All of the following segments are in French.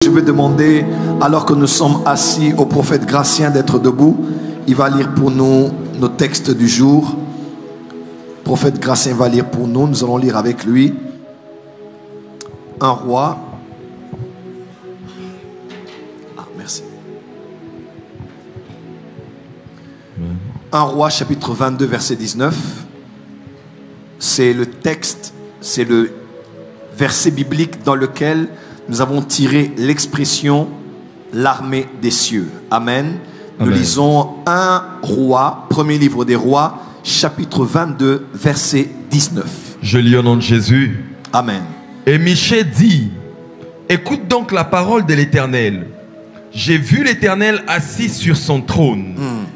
Je vais demander, alors que nous sommes assis, au prophète Gratien d'être debout. Il va lire pour nous nos textes du jour. Le prophète Gratien va lire pour nous. Nous allons lire avec lui. Un roi. Ah, merci. Un roi, chapitre 22, verset 19. C'est le texte, c'est le verset biblique dans lequel nous avons tiré l'expression l'armée des cieux. Amen. Nous lisons un roi, premier livre des rois, chapitre 22, verset 19. Je lis au nom de Jésus. Amen. Et Michée dit: écoute donc la parole de l'Éternel. J'ai vu l'Éternel assis sur son trône,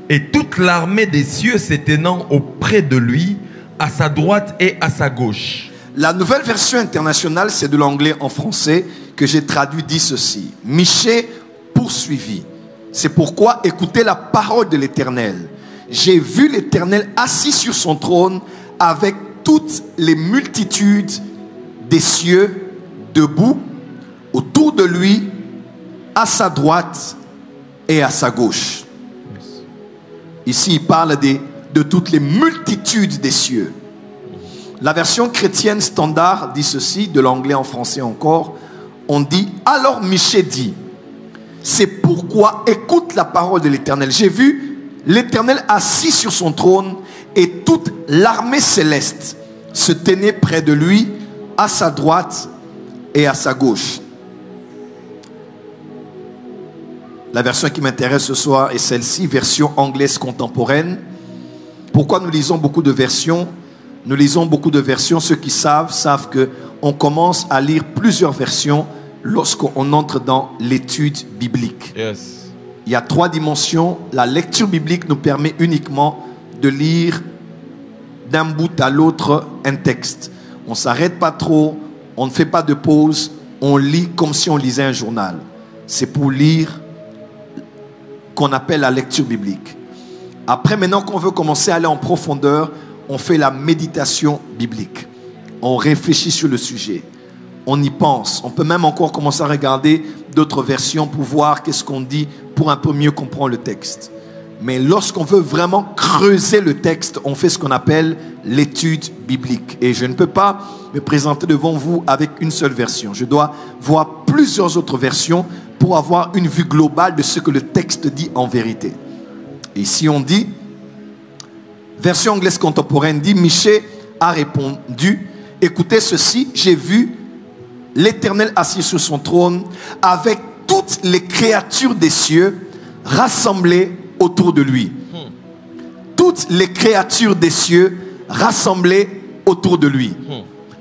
et toute l'armée des cieux s'étendant auprès de lui, à sa droite et à sa gauche. La nouvelle version internationale, c'est de l'anglais en français, que j'ai traduit, dit ceci: Michée poursuivit. C'est pourquoi écoutez la parole de l'Éternel. J'ai vu l'Éternel assis sur son trône avec toutes les multitudes des cieux debout autour de lui, à sa droite et à sa gauche. Ici, il parle de toutes les multitudes des cieux. La version chrétienne standard dit ceci, de l'anglais en français encore. On dit: alors Michée dit, c'est pourquoi écoute la parole de l'Éternel. J'ai vu l'Éternel assis sur son trône et toute l'armée céleste se tenait près de lui, à sa droite et à sa gauche. La version qui m'intéresse ce soir est celle-ci, version anglaise contemporaine. Pourquoi nous lisons beaucoup de versions? Nous lisons beaucoup de versions. Ceux qui savent qu'on commence à lire plusieurs versions lorsqu'on entre dans l'étude biblique. Yes. Il y a 3 dimensions. La lecture biblique nous permet uniquement de lire d'un bout à l'autre un texte. On ne s'arrête pas trop, on ne fait pas de pause, on lit comme si on lisait un journal. C'est pour lire qu'on appelle la lecture biblique. Après, maintenant qu'on veut commencer à aller en profondeur, on fait la méditation biblique. On réfléchit sur le sujet. On y pense. On peut même encore commencer à regarder d'autres versions pour voir qu'est-ce qu'on dit pour un peu mieux comprendre le texte. Mais lorsqu'on veut vraiment creuser le texte, on fait ce qu'on appelle l'étude biblique. Et je ne peux pas me présenter devant vous avec une seule version. Je dois voir plusieurs autres versions pour avoir une vue globale de ce que le texte dit en vérité. Et ici on dit, version anglaise contemporaine dit: Michée a répondu, écoutez ceci, j'ai vu l'Éternel assis sur son trône avec toutes les créatures des cieux rassemblées autour de lui. Toutes les créatures des cieux rassemblées autour de lui.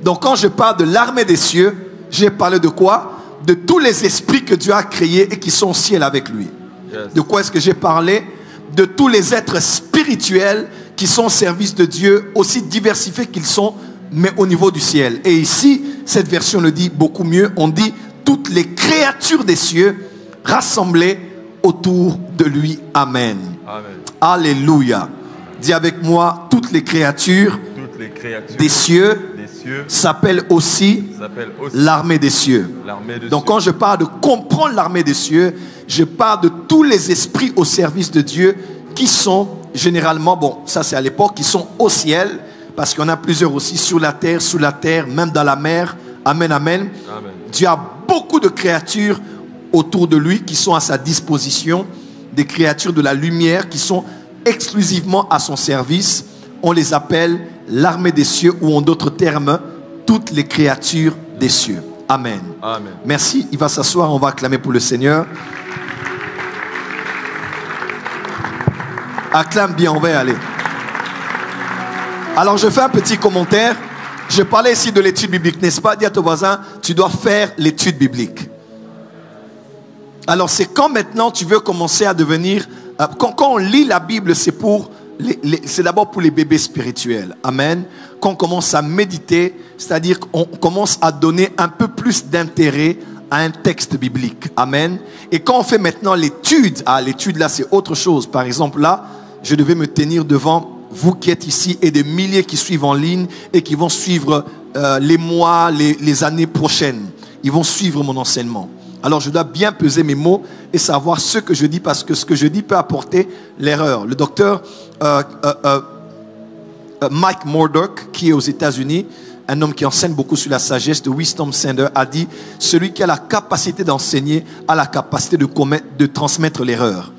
Donc quand je parle de l'armée des cieux, j'ai parlé de quoi? De tous les esprits que Dieu a créés et qui sont au ciel avec lui. Yes. De quoi est-ce que j'ai parlé? De tous les êtres spirituels qui sont au service de Dieu, aussi diversifiés qu'ils sont, mais au niveau du ciel. Et ici, cette version le dit beaucoup mieux. On dit toutes les créatures des cieux rassemblées autour de lui. Amen. Amen. Alléluia. Dis avec moi: toutes les créatures des cieux s'appellent aussi l'armée des cieux. Donc quand je parle de comprendre l'armée des cieux, je parle de tous les esprits au service de Dieu qui sont généralement, bon, ça c'est à l'époque, qui sont au ciel, parce qu'il y en a plusieurs aussi sur la terre, sous la terre, même dans la mer. Amen, amen. Amen. Dieu a beaucoup de créatures autour de lui qui sont à sa disposition, des créatures de la lumière qui sont exclusivement à son service. On les appelle l'armée des cieux, ou en d'autres termes, toutes les créatures des cieux. Amen. Amen. Merci. Il va s'asseoir, on va acclamer pour le Seigneur. Acclame bien, on va y aller. Alors je fais un petit commentaire. Je parlais ici de l'étude biblique, n'est-ce pas? Dis à ton voisin, tu dois faire l'étude biblique. Alors c'est quand maintenant tu veux commencer à devenir... Quand on lit la Bible, c'est d'abord pour les bébés spirituels. Amen. Quand on commence à méditer, c'est-à-dire qu'on commence à donner un peu plus d'intérêt à un texte biblique. Amen. Et quand on fait maintenant l'étude, l'étude là c'est autre chose. Par exemple là, je devais me tenir devant vous qui êtes ici et des milliers qui suivent en ligne et qui vont suivre les mois, les années prochaines. Ils vont suivre mon enseignement. Alors je dois bien peser mes mots et savoir ce que je dis, parce que ce que je dis peut apporter l'erreur. Le docteur Mike Murdock, qui est aux États-Unis, un homme qui enseigne beaucoup sur la sagesse, de Wisdom Center, a dit: celui qui a la capacité d'enseigner a la capacité de transmettre l'erreur.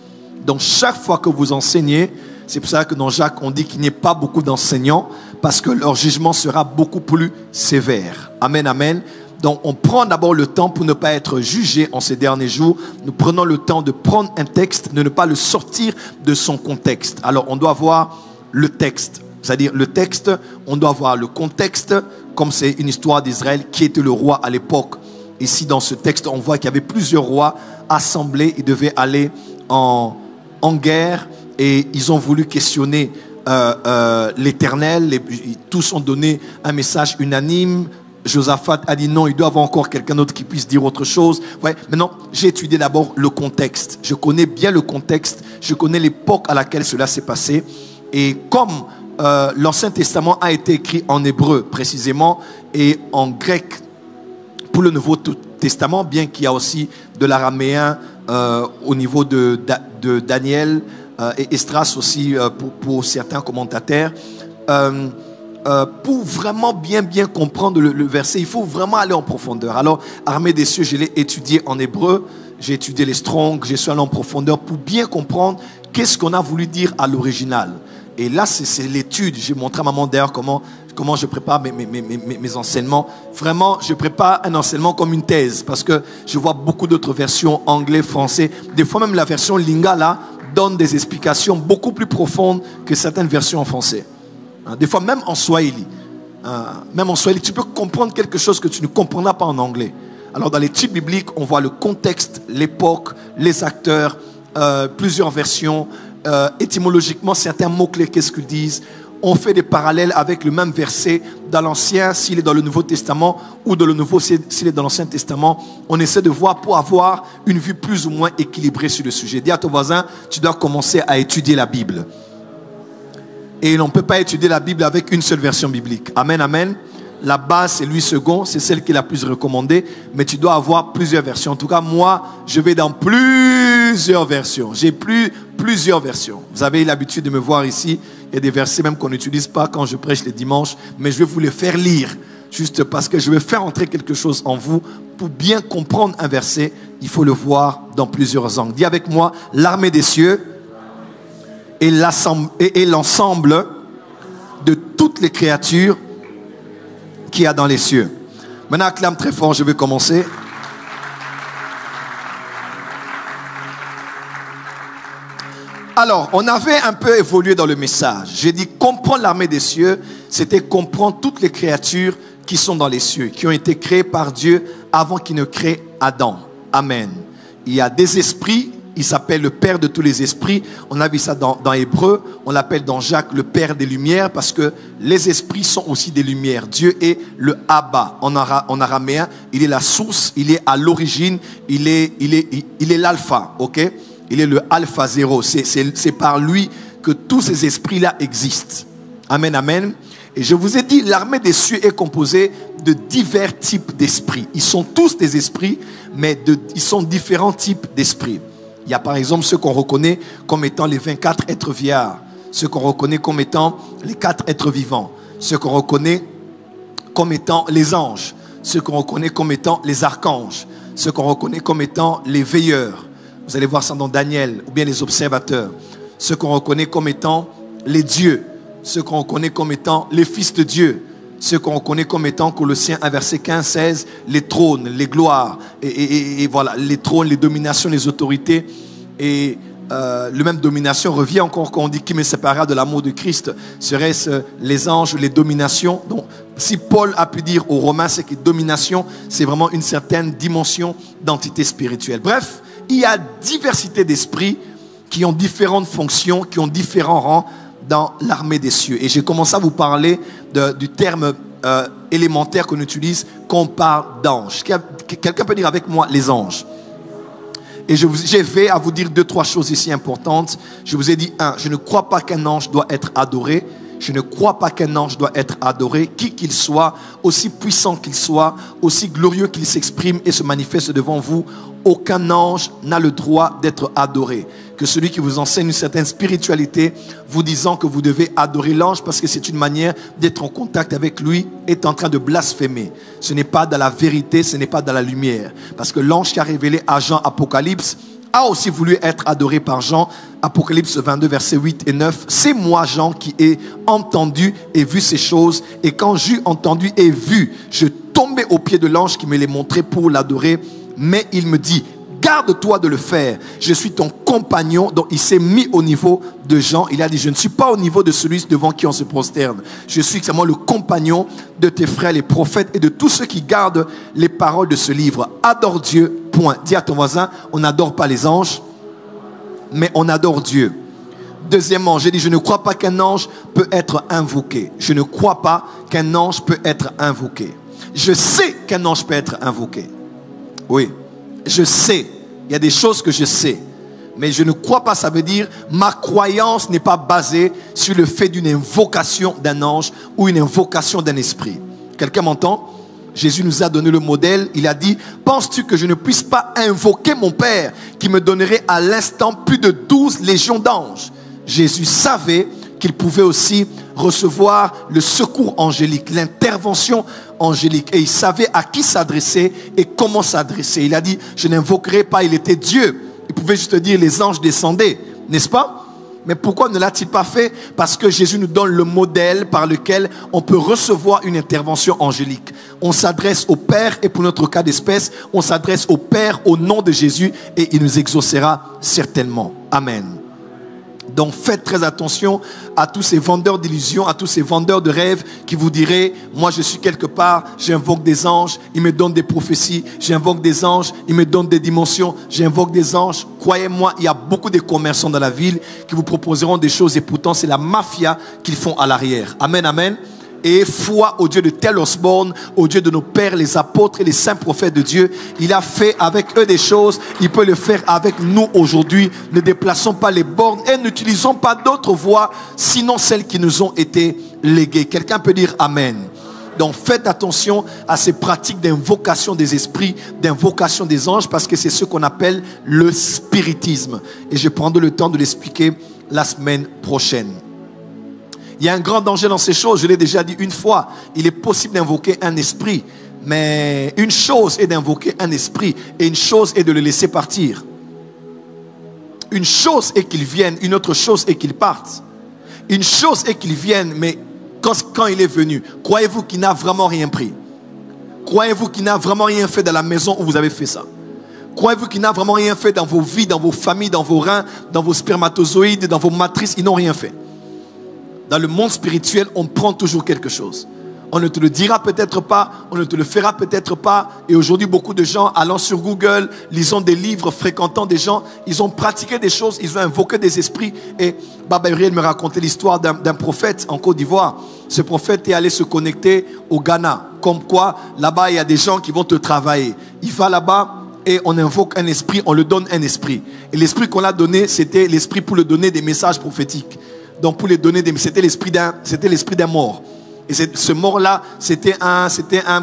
Donc chaque fois que vous enseignez, c'est pour ça que dans Jacques on dit qu'il n'y ait pas beaucoup d'enseignants, parce que leur jugement sera beaucoup plus sévère. Amen, amen. Donc on prend d'abord le temps pour ne pas être jugé en ces derniers jours. Nous prenons le temps de prendre un texte, de ne pas le sortir de son contexte. Alors on doit voir le texte, c'est-à-dire le texte, on doit voir le contexte, comme c'est une histoire d'Israël, qui était le roi à l'époque. Ici dans ce texte on voit qu'il y avait plusieurs rois assemblés, ils devaient aller en guerre et ils ont voulu questionner l'Éternel. Tous ont donné un message unanime. Josaphat a dit non, il doit y avoir encore quelqu'un d'autre qui puisse dire autre chose. Ouais, maintenant, j'ai étudié d'abord le contexte. Je connais bien le contexte. Je connais l'époque à laquelle cela s'est passé. Et comme l'Ancien Testament a été écrit en hébreu précisément et en grec pour le Nouveau Testament, bien qu'il y a aussi de l'araméen au niveau de Daniel et Esdras aussi pour certains commentateurs. Pour vraiment bien comprendre le verset, il faut vraiment aller en profondeur. Alors, Armée des cieux, je l'ai étudié en hébreu, j'ai étudié les Strong, j'ai suis allé en profondeur pour bien comprendre qu'est-ce qu'on a voulu dire à l'original. Et là, c'est l'étude. J'ai montré à maman d'ailleurs comment je prépare mes enseignements. Vraiment, je prépare un enseignement comme une thèse, parce que je vois beaucoup d'autres versions, anglais, français. Des fois même la version Lingala donne des explications beaucoup plus profondes que certaines versions en français. Des fois, même en Swahili, tu peux comprendre quelque chose que tu ne comprendras pas en anglais. Alors, dans les titres bibliques, on voit le contexte, l'époque, les acteurs, plusieurs versions. Étymologiquement, certains mots-clés, qu'est-ce qu'ils disent. On fait des parallèles avec le même verset dans l'Ancien, s'il est dans le Nouveau Testament, ou dans le Nouveau, s'il est dans l'Ancien Testament. On essaie de voir pour avoir une vue plus ou moins équilibrée sur le sujet. Dis à ton voisin, tu dois commencer à étudier la Bible. Et on ne peut pas étudier la Bible avec une seule version biblique. Amen, amen. La base, c'est Louis II, c'est celle qui est la plus recommandée. Mais tu dois avoir plusieurs versions. En tout cas, moi, je vais dans plusieurs versions. J'ai plusieurs versions. Vous avez l'habitude de me voir ici. Il y a des versets même qu'on n'utilise pas quand je prêche les dimanches. Mais je vais vous les faire lire. Juste parce que je vais faire entrer quelque chose en vous. Pour bien comprendre un verset, il faut le voir dans plusieurs angles. Dis avec moi, l'armée des cieux et l'ensemble de toutes les créatures qu'il y a dans les cieux. Maintenant, acclame très fort, je vais commencer. Alors, on avait un peu évolué dans le message. J'ai dit comprendre l'armée des cieux, c'était comprendre toutes les créatures qui sont dans les cieux, qui ont été créées par Dieu avant qu'il ne crée Adam. Amen. Il y a des esprits. Il s'appelle le Père de tous les esprits. On a vu ça dans Hébreu. On l'appelle dans Jacques le Père des lumières, parce que les esprits sont aussi des lumières. Dieu est le Abba en araméen. Il est la source, il est à l'origine, il est l'alpha, ok? Il est le alpha zéro. C'est par lui que tous ces esprits-là existent. Amen, amen. Et je vous ai dit, l'armée des cieux est composée de divers types d'esprits. Ils sont tous des esprits, mais ils sont différents types d'esprits. Il y a par exemple ceux qu'on reconnaît comme étant les 24 êtres vieillards, ceux qu'on reconnaît comme étant les 4 êtres vivants, ceux qu'on reconnaît comme étant les anges, ceux qu'on reconnaît comme étant les archanges, ceux qu'on reconnaît comme étant les veilleurs. Vous allez voir ça dans Daniel, ou bien les observateurs. Ceux qu'on reconnaît comme étant les dieux, ceux qu'on reconnaît comme étant les fils de Dieu, ceux qu'on reconnaît comme étant, Colossiens 1, verset 15-16, les trônes, les gloires, et voilà, les trônes, les dominations, les autorités. Et le même domination revient encore quand on dit qui me séparera de l'amour de Christ. Serait-ce les anges, les dominations? Donc, si Paul a pu dire aux Romains, c'est que domination, c'est vraiment une certaine dimension d'entité spirituelle. Bref, il y a diversité d'esprits qui ont différentes fonctions, qui ont différents rangs dans l'armée des cieux. Et j'ai commencé à vous parler du terme élémentaire qu'on utilise quand on parle d'anges. Quelqu'un peut dire avec moi les anges? Et j'ai fait à vous dire 2-3 choses ici importantes. Je vous ai dit, 1, je ne crois pas qu'un ange doit être adoré. Je ne crois pas qu'un ange doit être adoré, qui qu'il soit, aussi puissant qu'il soit, aussi glorieux qu'il s'exprime et se manifeste devant vous. aucun ange n'a le droit d'être adoré. Que celui qui vous enseigne une certaine spiritualité, vous disant que vous devez adorer l'ange parce que c'est une manière d'être en contact avec lui, est en train de blasphémer. Ce n'est pas dans la vérité, ce n'est pas dans la lumière. Parce que l'ange qui a révélé à Jean Apocalypse a aussi voulu être adoré par Jean. Apocalypse 22, versets 8 et 9. C'est moi, Jean, qui ai entendu et vu ces choses. Et quand j'eus entendu et vu, je tombais aux pieds de l'ange qui me les montrait pour l'adorer. Mais il me dit, garde-toi de le faire. Je suis ton compagnon. Donc il s'est mis au niveau de Jean. Il a dit, je ne suis pas au niveau de celui devant qui on se prosterne. Je suis seulement le compagnon de tes frères, les prophètes et de tous ceux qui gardent les paroles de ce livre. Adore Dieu, point. Dis à ton voisin, on n'adore pas les anges, mais on adore Dieu. Deuxièmement, j'ai dit, je ne crois pas qu'un ange peut être invoqué. Je ne crois pas qu'un ange peut être invoqué. Je sais qu'un ange peut être invoqué. Oui, je sais. Il y a des choses que je sais. Mais je ne crois pas, ça veut dire, ma croyance n'est pas basée sur le fait d'une invocation d'un ange ou une invocation d'un esprit. Quelqu'un m'entend? Jésus nous a donné le modèle. Il a dit, penses-tu que je ne puisse pas invoquer mon Père qui me donnerait à l'instant plus de 12 légions d'anges? Jésus savait qu'il pouvait aussi recevoir le secours angélique, l'intervention angélique. Et il savait à qui s'adresser et comment s'adresser. Il a dit, je n'invoquerai pas, il était Dieu. Il pouvait juste dire, les anges descendaient, n'est-ce pas? Mais pourquoi ne l'a-t-il pas fait? Parce que Jésus nous donne le modèle par lequel on peut recevoir une intervention angélique. On s'adresse au Père et pour notre cas d'espèce, on s'adresse au Père au nom de Jésus et il nous exaucera certainement. Amen. Donc faites très attention à tous ces vendeurs d'illusions, à tous ces vendeurs de rêves qui vous diraient, moi je suis quelque part, j'invoque des anges, ils me donnent des prophéties, j'invoque des anges, ils me donnent des dimensions, j'invoque des anges. Croyez-moi, il y a beaucoup de commerçants dans la ville qui vous proposeront des choses et pourtant c'est la mafia qu'ils font à l'arrière. Amen, amen. Et foi au Dieu de Tel Osborne, au Dieu de nos pères, les apôtres et les saints prophètes de Dieu. Il a fait avec eux des choses, il peut le faire avec nous aujourd'hui. Ne déplaçons pas les bornes et n'utilisons pas d'autres voies, sinon celles qui nous ont été léguées. Quelqu'un peut dire Amen. Donc faites attention à ces pratiques d'invocation des esprits, d'invocation des anges, parce que c'est ce qu'on appelle le spiritisme. Et je prendrai le temps de l'expliquer la semaine prochaine. Il y a un grand danger dans ces choses, je l'ai déjà dit une fois. Il est possible d'invoquer un esprit, mais une chose est d'invoquer un esprit et une chose est de le laisser partir. Une chose est qu'il vienne, une autre chose est qu'il parte. Une chose est qu'il vienne, mais quand il est venu, croyez-vous qu'il n'a vraiment rien pris? Croyez-vous qu'il n'a vraiment rien fait dans la maison où vous avez fait ça? Croyez-vous qu'il n'a vraiment rien fait dans vos vies, dans vos familles, dans vos reins, dans vos spermatozoïdes, dans vos matrices? Ils n'ont rien fait. Dans le monde spirituel, on prend toujours quelque chose. On ne te le dira peut-être pas, on ne te le fera peut-être pas. Et aujourd'hui, beaucoup de gens allant sur Google, lisant des livres, fréquentant des gens, ils ont pratiqué des choses, ils ont invoqué des esprits. Et Baba Uriel me racontait l'histoire d'un prophète en Côte d'Ivoire. Ce prophète est allé se connecter au Ghana. Comme quoi, là-bas, il y a des gens qui vont te travailler. Il va là-bas et on invoque un esprit, on le donne un esprit. Et l'esprit qu'on l'a donné, c'était l'esprit pour le donner des messages prophétiques. Donc pour les donner, c'était l'esprit d'un mort. Et ce mort-là, c'était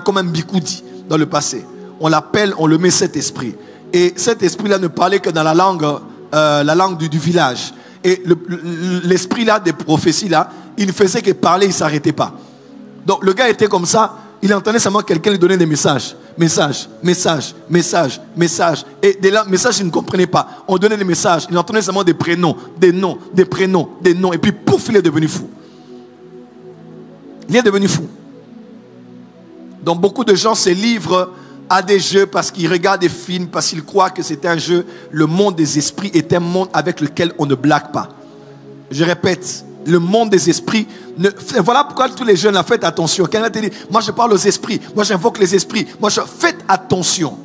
comme un bikoudi dans le passé. On l'appelle, on le met cet esprit. Et cet esprit-là ne parlait que dans la langue du village. Et l'esprit-là, des prophéties-là, il ne faisait que parler, il ne s'arrêtait pas. Donc le gars était comme ça, il entendait seulement quelqu'un lui donner des messages. Messages. Et des messages, il ne comprenait pas. On donnait des messages, il entendait seulement des prénoms, des noms. Et puis pouf, il est devenu fou. Il est devenu fou. Donc beaucoup de gens se livrent à des jeux parce qu'ils regardent des films, parce qu'ils croient que c'est un jeu. Le monde des esprits est un monde avec lequel on ne blague pas. Je répète, le monde des esprits. Voilà pourquoi tous les jeunes là, faites attention. Quelqu'un te dit, moi je parle aux esprits, moi j'invoque les esprits. Faites attention.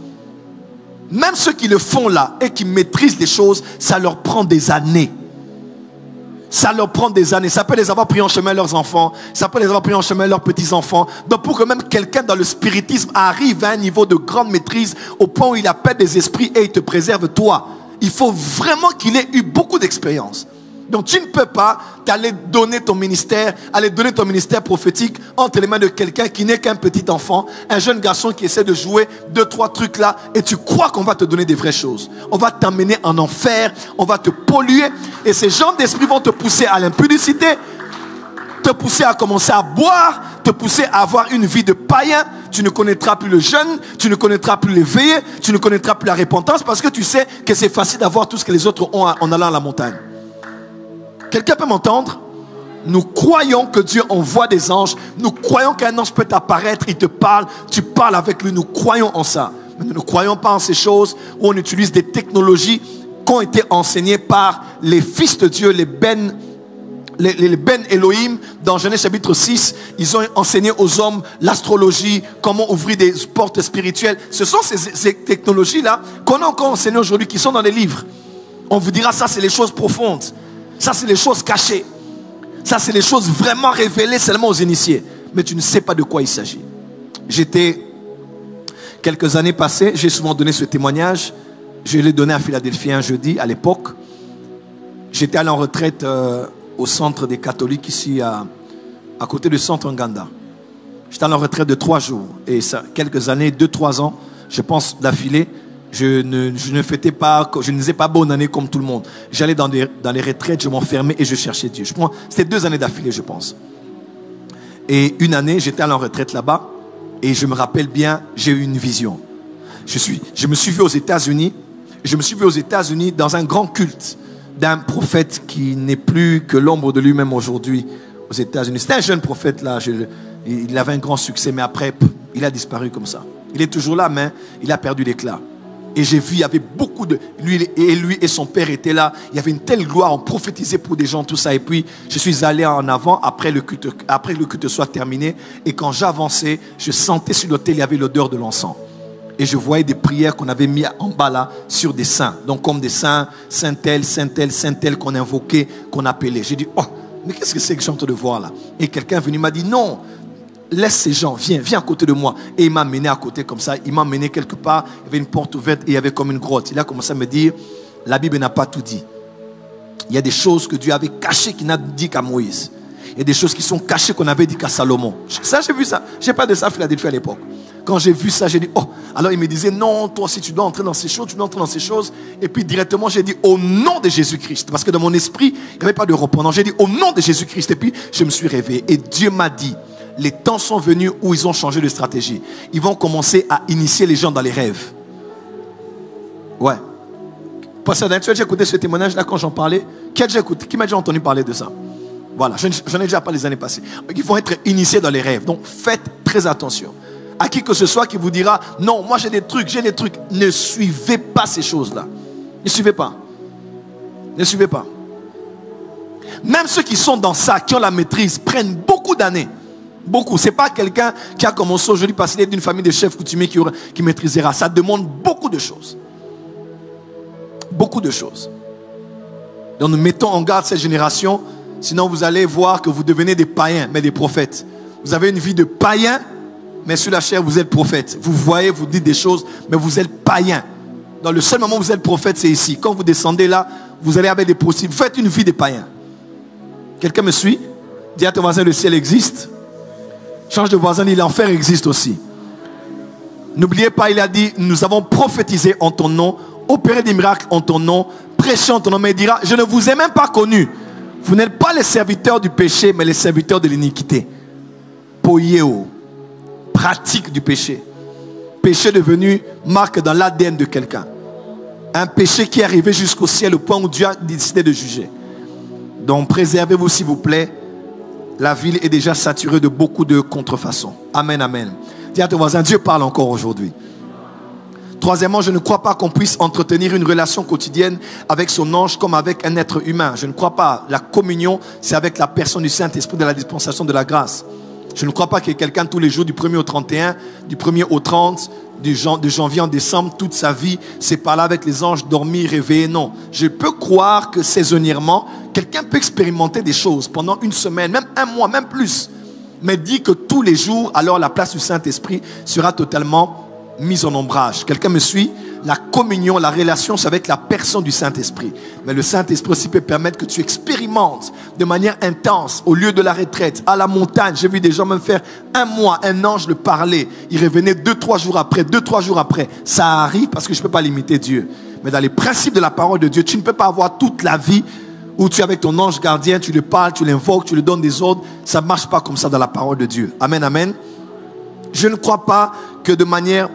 Même ceux qui le font là et qui maîtrisent les choses, ça leur prend des années. Ça leur prend des années. Ça peut les avoir pris en chemin leurs enfants. Ça peut les avoir pris en chemin leurs petits-enfants. Donc pour que même quelqu'un dans le spiritisme arrive à un niveau de grande maîtrise au point où il appelle des esprits et il te préserve toi, il faut vraiment qu'il ait eu beaucoup d'expérience. Donc tu ne peux pas aller donner ton ministère prophétique entre les mains de quelqu'un qui n'est qu'un petit enfant, un jeune garçon qui essaie de jouer 2-3 trucs là, et tu crois qu'on va te donner des vraies choses. On va t'emmener en enfer, on va te polluer, et ces gens d'esprit vont te pousser à l'impudicité, te pousser à commencer à boire, te pousser à avoir une vie de païen. Tu ne connaîtras plus le jeûne, tu ne connaîtras plus les veillées, tu ne connaîtras plus la repentance, parce que tu sais que c'est facile d'avoir tout ce que les autres ont en allant à la montagne. Quelqu'un peut m'entendre? Nous croyons que Dieu envoie des anges. Nous croyons qu'un ange peut t'apparaître, il te parle, tu parles avec lui. Nous croyons en ça. Mais nous ne croyons pas en ces choses où on utilise des technologies qui ont été enseignées par les fils de Dieu, les Ben Elohim. Dans Genèse chapitre 6, ils ont enseigné aux hommes l'astrologie, comment ouvrir des portes spirituelles. Ce sont ces technologies-là qu'on a encore enseignées aujourd'hui, qui sont dans les livres. On vous dira, ça c'est les choses profondes. Ça c'est les choses cachées. Ça c'est les choses vraiment révélées seulement aux initiés. Mais tu ne sais pas de quoi il s'agit. Quelques années passées, j'ai souvent donné ce témoignage. Je l'ai donné à Philadelphie un jeudi à l'époque. J'étais allé en retraite au centre des catholiques ici à côté du centre Nganda. J'étais allé en retraite de 3 jours. Et ça, quelques années, 2-3 ans, je pense d'affilée. Je ne faisais pas bonne année comme tout le monde. J'allais dans les retraites, je m'enfermais et je cherchais Dieu. C'était 2 années d'affilée, je pense. Et une année, j'étais allé en retraite là-bas. Et je me rappelle bien, j'ai eu une vision. Je me suis vu aux États-Unis. Je me suis vu aux États-Unis dans un grand culte d'un prophète qui n'est plus que l'ombre de lui-même aujourd'hui aux États-Unis. C'était un jeune prophète là. Il avait un grand succès, mais après, il a disparu comme ça. Il est toujours là, mais il a perdu l'éclat. Et j'ai vu, il y avait beaucoup de... Lui et son père étaient là. Il y avait une telle gloire, on prophétisait pour des gens, tout ça. Et puis, je suis allé en avant après le culte soit terminé. Et quand j'avançais, je sentais sur l'autel, il y avait l'odeur de l'encens. Et je voyais des prières qu'on avait mis en bas là, sur des saints. Donc comme des saints, Saint-Tel, Saint-Tel, Saint-Tel, qu'on invoquait, qu'on appelait. J'ai dit, oh, mais qu'est-ce que c'est que je suis en train de voir là? Et quelqu'un est venu, m'a dit, non, laisse ces gens, viens à côté de moi. Et il m'a mené à côté comme ça, il m'a mené quelque part, il y avait une porte ouverte et il y avait comme une grotte. Il a commencé à me dire, la Bible n'a pas tout dit. Il y a des choses que Dieu avait cachées qu'il n'a dit qu'à Moïse. Il y a des choses qui sont cachées qu'on avait dit qu'à Salomon. Ça, j'ai vu ça. Je n'ai pas de ça à Philadelphie à l'époque. Quand j'ai vu ça, j'ai dit, oh, alors il me disait, non, toi aussi tu dois entrer dans ces choses, tu dois entrer dans ces choses. Et puis directement, j'ai dit, au nom de Jésus-Christ. Parce que dans mon esprit, il n'y avait pas de reprenant. J'ai dit, au nom de Jésus-Christ. Et puis, je me suis réveillé. Et Dieu m'a dit, les temps sont venus où ils ont changé de stratégie. Ils vont commencer à initier les gens dans les rêves. Ouais. Pasteur Dan, tu as déjà écouté ce témoignage-là quand j'en parlais? Qui a déjà écouté? Qui m'a déjà entendu parler de ça? Voilà, j'en ai déjà parlé les années passées. Ils vont être initiés dans les rêves. Donc, faites très attention. À qui que ce soit qui vous dira, non, moi j'ai des trucs. Ne suivez pas ces choses-là. Ne suivez pas. Ne suivez pas. Même ceux qui sont dans ça, qui ont la maîtrise, prennent beaucoup d'années. Beaucoup. Ce n'est pas quelqu'un qui a commencé aujourd'hui parce qu'il est d'une famille de chefs coutumiers qui maîtrisera. Ça demande beaucoup de choses. Beaucoup de choses. Donc nous mettons en garde cette génération. Sinon vous allez voir que vous devenez des païens, mais des prophètes. Vous avez une vie de païen, mais sur la chair vous êtes prophète. Vous voyez, vous dites des choses, mais vous êtes païen. Dans le seul moment où vous êtes prophète, c'est ici. Quand vous descendez là, vous allez avec des possibles. Vous faites une vie de païen. Quelqu'un me suit? Dis à ton voisin, le ciel existe. Change de voisin, dit l'enfer existe aussi. N'oubliez pas, il a dit, nous avons prophétisé en ton nom, opéré des miracles en ton nom, prêché en ton nom. Mais il dira, je ne vous ai même pas connu. Vous n'êtes pas les serviteurs du péché, mais les serviteurs de l'iniquité. Poieo, pratique du péché. Péché devenu marque dans l'ADN de quelqu'un. Un péché qui est arrivé jusqu'au ciel, au point où Dieu a décidé de juger. Donc préservez-vous s'il vous plaît. La ville est déjà saturée de beaucoup de contrefaçons. Amen, amen. Dis à ton voisin, Dieu parle encore aujourd'hui. Troisièmement, je ne crois pas qu'on puisse entretenir une relation quotidienne avec son ange comme avec un être humain. Je ne crois pas. La communion, c'est avec la personne du Saint-Esprit de la dispensation de la grâce. Je ne crois pas que quelqu'un tous les jours, du 1er au 31, du 1er au 30, de janvier en décembre, toute sa vie, c'est parler avec les anges, dormir, réveiller. Non. Je peux croire que saisonnièrement, quelqu'un peut expérimenter des choses pendant une semaine, même un mois, même plus. Mais dit que tous les jours, alors la place du Saint-Esprit sera totalement mise en ombrage. Quelqu'un me suit? La communion, la relation, c'est avec la personne du Saint-Esprit. Mais le Saint-Esprit aussi peut permettre que tu expérimentes de manière intense, au lieu de la retraite, à la montagne. J'ai vu des gens même faire 1 mois, un ange le parler. Il revenait 2-3 jours après, 2-3 jours après. Ça arrive parce que je ne peux pas limiter Dieu. Mais dans les principes de la parole de Dieu, tu ne peux pas avoir toute la vie où tu es avec ton ange gardien, tu le parles, tu l'invoques, tu lui donnes des ordres. Ça ne marche pas comme ça dans la parole de Dieu. Amen, amen. Je ne crois pas que de manière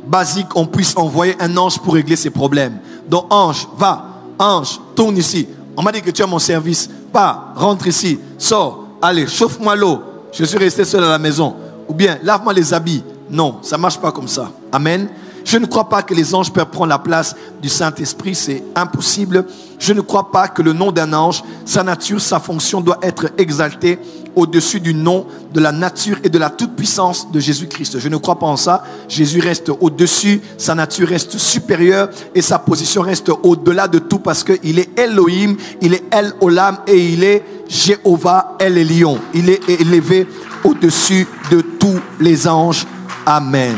basique, on puisse envoyer un ange pour régler ses problèmes. Donc, ange, va, ange, tourne ici. On m'a dit que tu es à mon service. Pas, rentre ici, sors, allez, chauffe-moi l'eau. Je suis resté seul à la maison. Ou bien, lave-moi les habits. Non, ça ne marche pas comme ça. Amen. Je ne crois pas que les anges peuvent prendre la place du Saint-Esprit, c'est impossible. Je ne crois pas que le nom d'un ange, sa nature, sa fonction doit être exaltée au-dessus du nom, de la nature et de la toute-puissance de Jésus-Christ. Je ne crois pas en ça. Jésus reste au-dessus, sa nature reste supérieure et sa position reste au-delà de tout parce qu'il est Elohim, il est El Olam et il est Jéhovah El Elyon. Il est élevé au-dessus de tous les anges. Amen.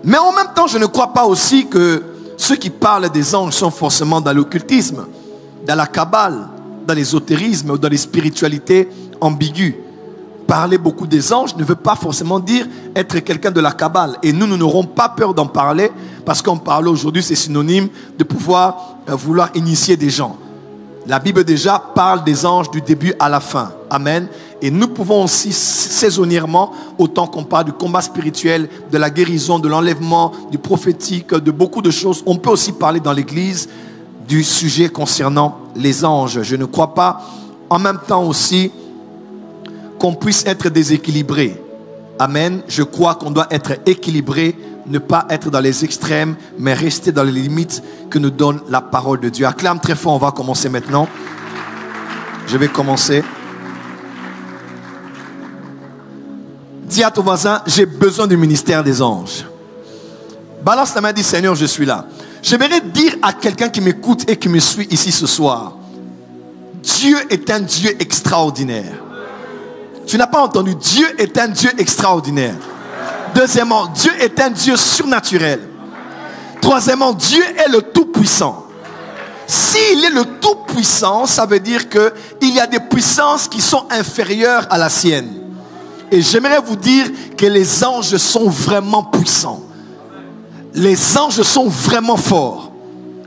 Mais en même temps, je ne crois pas aussi que ceux qui parlent des anges sont forcément dans l'occultisme, dans la kabbale, dans l'ésotérisme ou dans les spiritualités ambiguës. Parler beaucoup des anges ne veut pas forcément dire être quelqu'un de la kabbale. Et nous n'aurons pas peur d'en parler parce qu'en parler aujourd'hui, c'est synonyme de pouvoir vouloir initier des gens. La Bible déjà parle des anges du début à la fin. Amen. Et nous pouvons aussi saisonnièrement, autant qu'on parle du combat spirituel, de la guérison, de l'enlèvement, du prophétique, de beaucoup de choses, on peut aussi parler dans l'église du sujet concernant les anges. Je ne crois pas en même temps aussi qu'on puisse être déséquilibré. Amen. Je crois qu'on doit être équilibré, ne pas être dans les extrêmes, mais rester dans les limites que nous donne la parole de Dieu. Acclame très fort, on va commencer maintenant. Je vais commencer. Dis à ton voisin, j'ai besoin du ministère des anges. Balance la main, dis Seigneur, je suis là. J'aimerais dire à quelqu'un qui m'écoute et qui me suit ici ce soir, Dieu est un Dieu extraordinaire. Tu n'as pas entendu, Dieu est un Dieu extraordinaire. Deuxièmement, Dieu est un Dieu surnaturel. Troisièmement, Dieu est le Tout-Puissant. S'il est le Tout-Puissant, ça veut dire qu'il y a des puissances qui sont inférieures à la sienne. Et j'aimerais vous dire que les anges sont vraiment puissants. Les anges sont vraiment forts.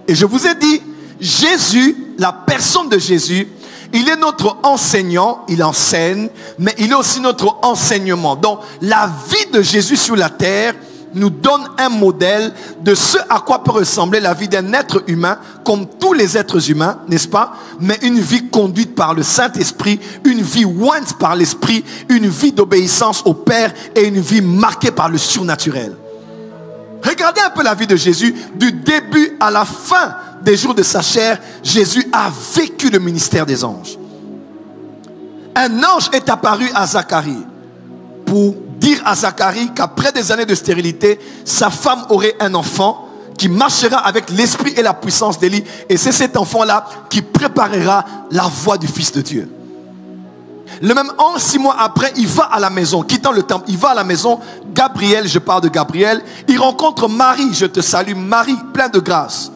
Et je vous ai dit, Jésus, la personne de Jésus, il est notre enseignant, il enseigne, mais il est aussi notre enseignement. Donc, la vie de Jésus sur la terre nous donne un modèle de ce à quoi peut ressembler la vie d'un être humain, comme tous les êtres humains, n'est-ce pas? Mais une vie conduite par le Saint-Esprit, une vie ointe par l'Esprit, une vie d'obéissance au Père et une vie marquée par le surnaturel. Regardez un peu la vie de Jésus, du début à la fin des jours de sa chair. Jésus a vécu le ministère des anges. Un ange est apparu à Zacharie pour dire à Zacharie qu'après des années de stérilité, sa femme aurait un enfant qui marchera avec l'esprit et la puissance d'Élie. Et c'est cet enfant-là qui préparera la voie du Fils de Dieu. Le même ange, 6 mois après, il va à la maison, quittant le temple, il va à la maison. Gabriel, je parle de Gabriel, il rencontre Marie, je te salue Marie, plein de grâce.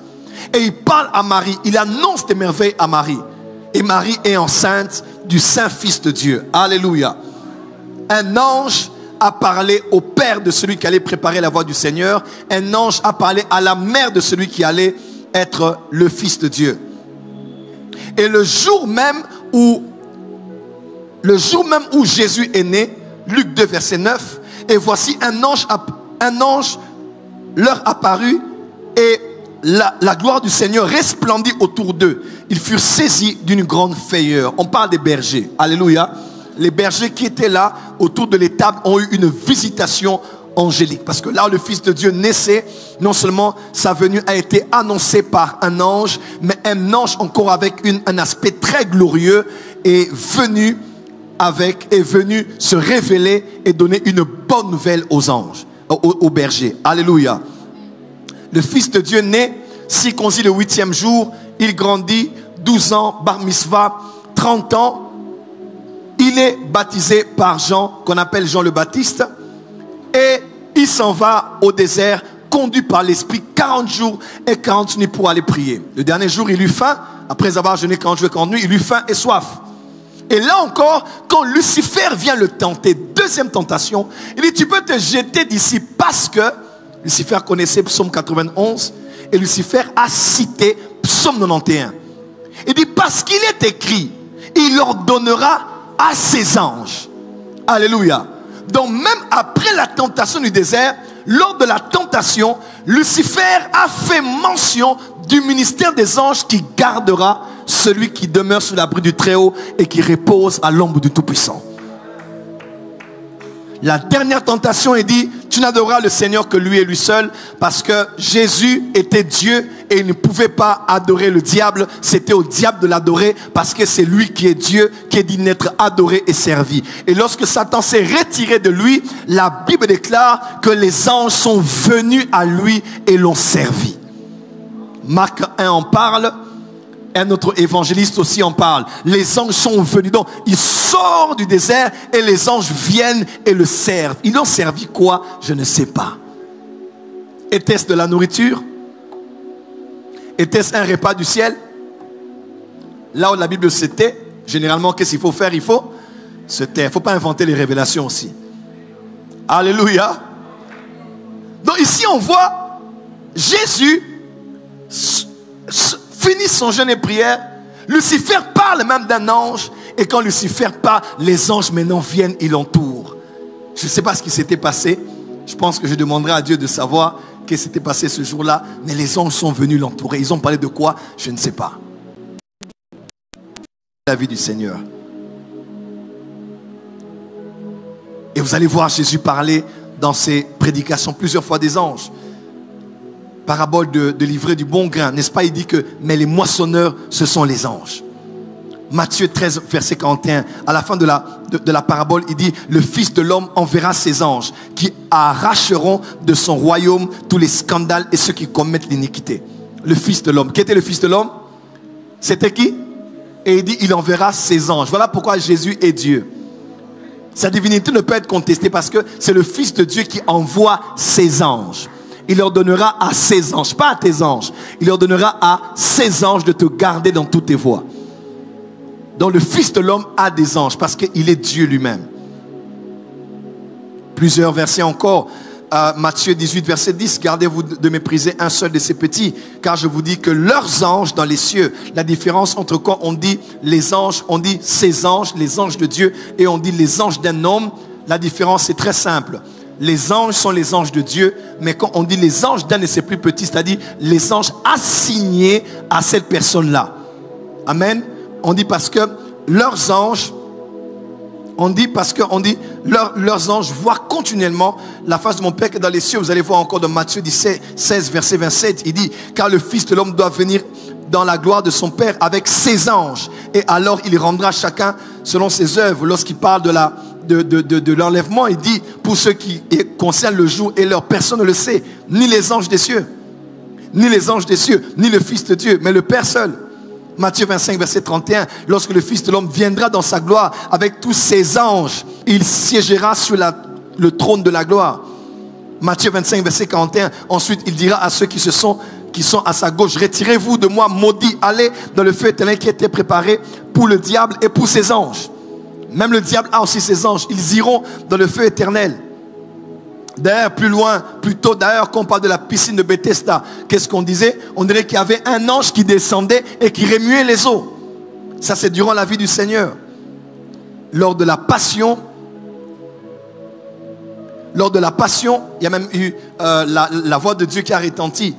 Et il parle à Marie, il annonce des merveilles à Marie. Et Marie est enceinte du Saint-Fils de Dieu. Alléluia. Un ange a parlé au père de celui qui allait préparer la voie du Seigneur. Un ange a parlé à la mère de celui qui allait être le Fils de Dieu. Et le jour même où Jésus est né, Luc 2 verset 9, et voici un ange leur apparut et la gloire du Seigneur resplendit autour d'eux. Ils furent saisis d'une grande frayeur. On parle des bergers. Alléluia. Les bergers qui étaient là autour de l'étable ont eu une visitation angélique. Parce que là où le Fils de Dieu naissait, non seulement sa venue a été annoncée par un ange, mais un ange encore avec un aspect très glorieux est venu se révéler et donner une bonne nouvelle aux anges, aux bergers. Alléluia. Le Fils de Dieu naît, circoncis le 8e jour, il grandit, 12 ans, bar mitzvah, 30 ans. Il est baptisé par Jean, qu'on appelle Jean le Baptiste. Et il s'en va au désert, conduit par l'Esprit 40 jours et 40 nuits pour aller prier. Le dernier jour, il eut faim. Après avoir jeûné 40 jours et 40 nuits, il eut faim et soif. Et là encore, quand Lucifer vient le tenter, deuxième tentation, il dit, tu peux te jeter d'ici parce que Lucifer connaissait Psaume 91 et Lucifer a cité Psaume 91. Il dit, parce qu'il est écrit, il ordonnera à ses anges. Alléluia. Donc même après la tentation du désert, lors de la tentation, Lucifer a fait mention du ministère des anges qui gardera celui qui demeure sous l'abri du Très-Haut et qui repose à l'ombre du Tout-Puissant. La dernière tentation est dit, tu n'adoreras le Seigneur que lui et lui seul, parce que Jésus était Dieu et il ne pouvait pas adorer le diable. C'était au diable de l'adorer parce que c'est lui qui est Dieu, qui est digne d'être adoré et servi. Et lorsque Satan s'est retiré de lui, la Bible déclare que les anges sont venus à lui et l'ont servi. Marc 1 en parle. Un autre évangéliste aussi en parle. Les anges sont venus. Donc, il sort du désert et les anges viennent et le servent. Ils l'ont servi quoi? Je ne sais pas. Était-ce de la nourriture? Était-ce un repas du ciel? Là où la Bible se tait, généralement, qu'est-ce qu'il faut faire? Il faut se taire. Il ne faut pas inventer les révélations aussi. Alléluia. Donc ici, on voit Jésus finit son jeûne et prière. Lucifer parle même d'un ange. Et quand Lucifer parle, les anges maintenant viennent, ils l'entourent. Je ne sais pas ce qui s'était passé. Je pense que je demanderai à Dieu de savoir ce qui s'était passé ce jour-là. Mais les anges sont venus l'entourer. Ils ont parlé de quoi? Je ne sais pas. La vie du Seigneur. Et vous allez voir Jésus parler dans ses prédications plusieurs fois des anges. Parabole de l'ivraie du bon grain, n'est-ce pas? Il dit que, mais les moissonneurs, ce sont les anges. Matthieu 13, verset 41, à la fin de la parabole, il dit, le Fils de l'homme enverra ses anges qui arracheront de son royaume tous les scandales et ceux qui commettent l'iniquité. Le Fils de l'homme. Qui était le Fils de l'homme? C'était qui? Et il dit, il enverra ses anges. Voilà pourquoi Jésus est Dieu. Sa divinité ne peut être contestée parce que c'est le Fils de Dieu qui envoie ses anges. Il leur donnera à ses anges, pas à tes anges. Il leur donnera à ses anges de te garder dans toutes tes voies. Donc le Fils de l'homme a des anges parce qu'il est Dieu lui-même. Plusieurs versets encore. Matthieu 18, verset 10. Gardez-vous de mépriser un seul de ces petits, car je vous dis que leurs anges dans les cieux. La différence entre quand on dit les anges, on dit ses anges, les anges de Dieu, et on dit les anges d'un homme. La différence est très simple. Les anges sont les anges de Dieu, mais quand on dit les anges d'un de ses plus petits, c'est-à-dire les anges assignés à cette personne-là. Amen. On dit parce que leurs anges, leurs anges voient continuellement la face de mon Père qui est dans les cieux. Vous allez voir encore dans Matthieu 16, verset 27, il dit, car le Fils de l'homme doit venir dans la gloire de son Père avec ses anges. Et alors il rendra chacun selon ses œuvres. Lorsqu'il parle de l'enlèvement, il dit, pour ceux qui concernent le jour et l'heure, personne ne le sait, ni les anges des cieux, ni les anges des cieux, ni le Fils de Dieu, mais le Père seul. Matthieu 25, verset 31, lorsque le Fils de l'homme viendra dans sa gloire avec tous ses anges, il siégera sur le trône de la gloire. Matthieu 25, verset 41, ensuite il dira à ceux qui sont à sa gauche, retirez-vous de moi, maudits, allez dans le feu éternel qui était préparé pour le diable et pour ses anges. Même le diable a aussi ses anges, ils iront dans le feu éternel. D'ailleurs, plus loin, plus tôt, d'ailleurs, quand on parle de la piscine de Bethesda, qu'est-ce qu'on disait? On dirait qu'il y avait un ange qui descendait et qui remuait les eaux. Ça, c'est durant la vie du Seigneur. Lors de la passion, il y a même eu la voix de Dieu qui a retenti.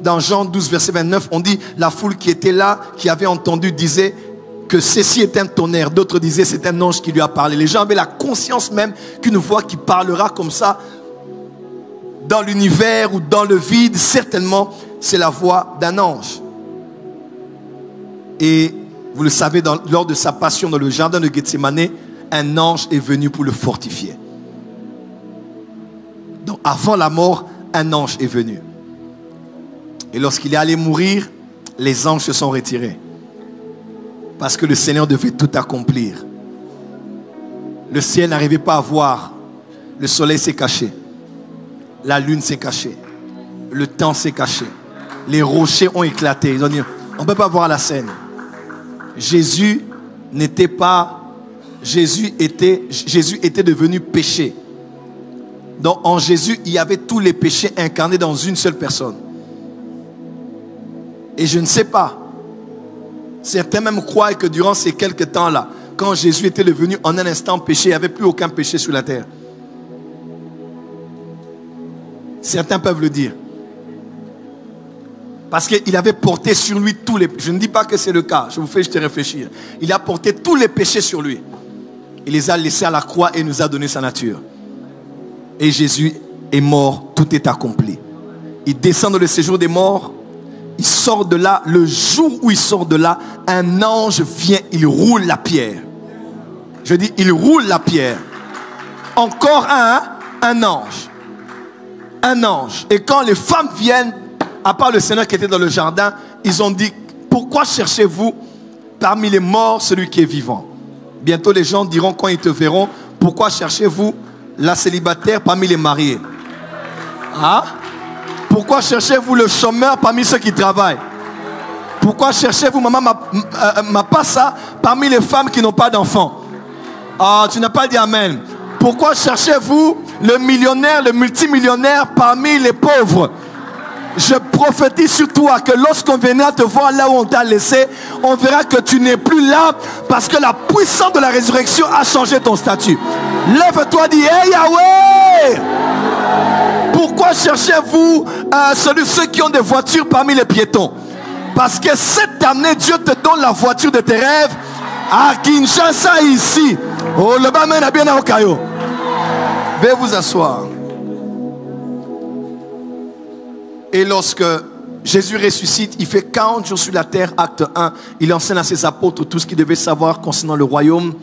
Dans Jean 12, verset 29, on dit, la foule qui était là, qui avait entendu, disait que ceci est un tonnerre. D'autres disaient, c'est un ange qui lui a parlé. Les gens avaient la conscience même qu'une voix qui parlera comme ça, dans l'univers ou dans le vide, certainement, c'est la voix d'un ange. Et vous le savez, lors de sa passion dans le jardin de Gethsémane, un ange est venu pour le fortifier. Donc avant la mort, un ange est venu. Et lorsqu'il est allé mourir, les anges se sont retirés. Parce que le Seigneur devait tout accomplir. Le ciel n'arrivait pas à voir. Le soleil s'est caché. la lune s'est cachée. Le temps s'est caché. Les rochers ont éclaté. Ils ont dit, on ne peut pas voir la scène. Jésus était devenu péché. Donc en Jésus, il y avait tous les péchés incarnés dans une seule personne. Et je ne sais pas. Certains même croient que durant ces quelques temps-là, quand Jésus était devenu en un instant péché, il n'y avait plus aucun péché sur la terre. Certains peuvent le dire. Parce qu'il avait porté sur lui tous les... Je ne dis pas que c'est le cas, je vous fais juste réfléchir. Il a porté tous les péchés sur lui. Il les a laissés à la croix et nous a donné sa nature. Et Jésus est mort, tout est accompli. Il descend dans le séjour des morts. Il sort de là, le jour où il sort de là, un ange vient, il roule la pierre. Je dis, il roule la pierre. Encore un ange. Un ange. Et quand les femmes viennent, à part le Seigneur qui était dans le jardin, ils ont dit, pourquoi cherchez-vous parmi les morts celui qui est vivant? Bientôt les gens diront quand ils te verront, pourquoi cherchez-vous la célibataire parmi les mariés? Hein? Pourquoi cherchez-vous le chômeur parmi ceux qui travaillent? Pourquoi cherchez-vous, maman, ma passa parmi les femmes qui n'ont pas d'enfants? Ah, tu n'as pas dit amen. Pourquoi cherchez-vous le millionnaire, le multimillionnaire parmi les pauvres? Je prophétise sur toi que lorsqu'on viendra te voir là où on t'a laissé, on verra que tu n'es plus là parce que la puissance de la résurrection a changé ton statut. Lève-toi, dis, hey Yahweh! Pourquoi cherchez-vous ceux qui ont des voitures parmi les piétons? Parce que cette année, Dieu te donne la voiture de tes rêves à Kinshasa ici. Oh, le bas mène à bien au Caillou. Veuillez vous asseoir. Et lorsque Jésus ressuscite, il fait 40 jours sur la terre, acte 1. Il enseigne à ses apôtres tout ce qu'ils devaient savoir concernant le royaume.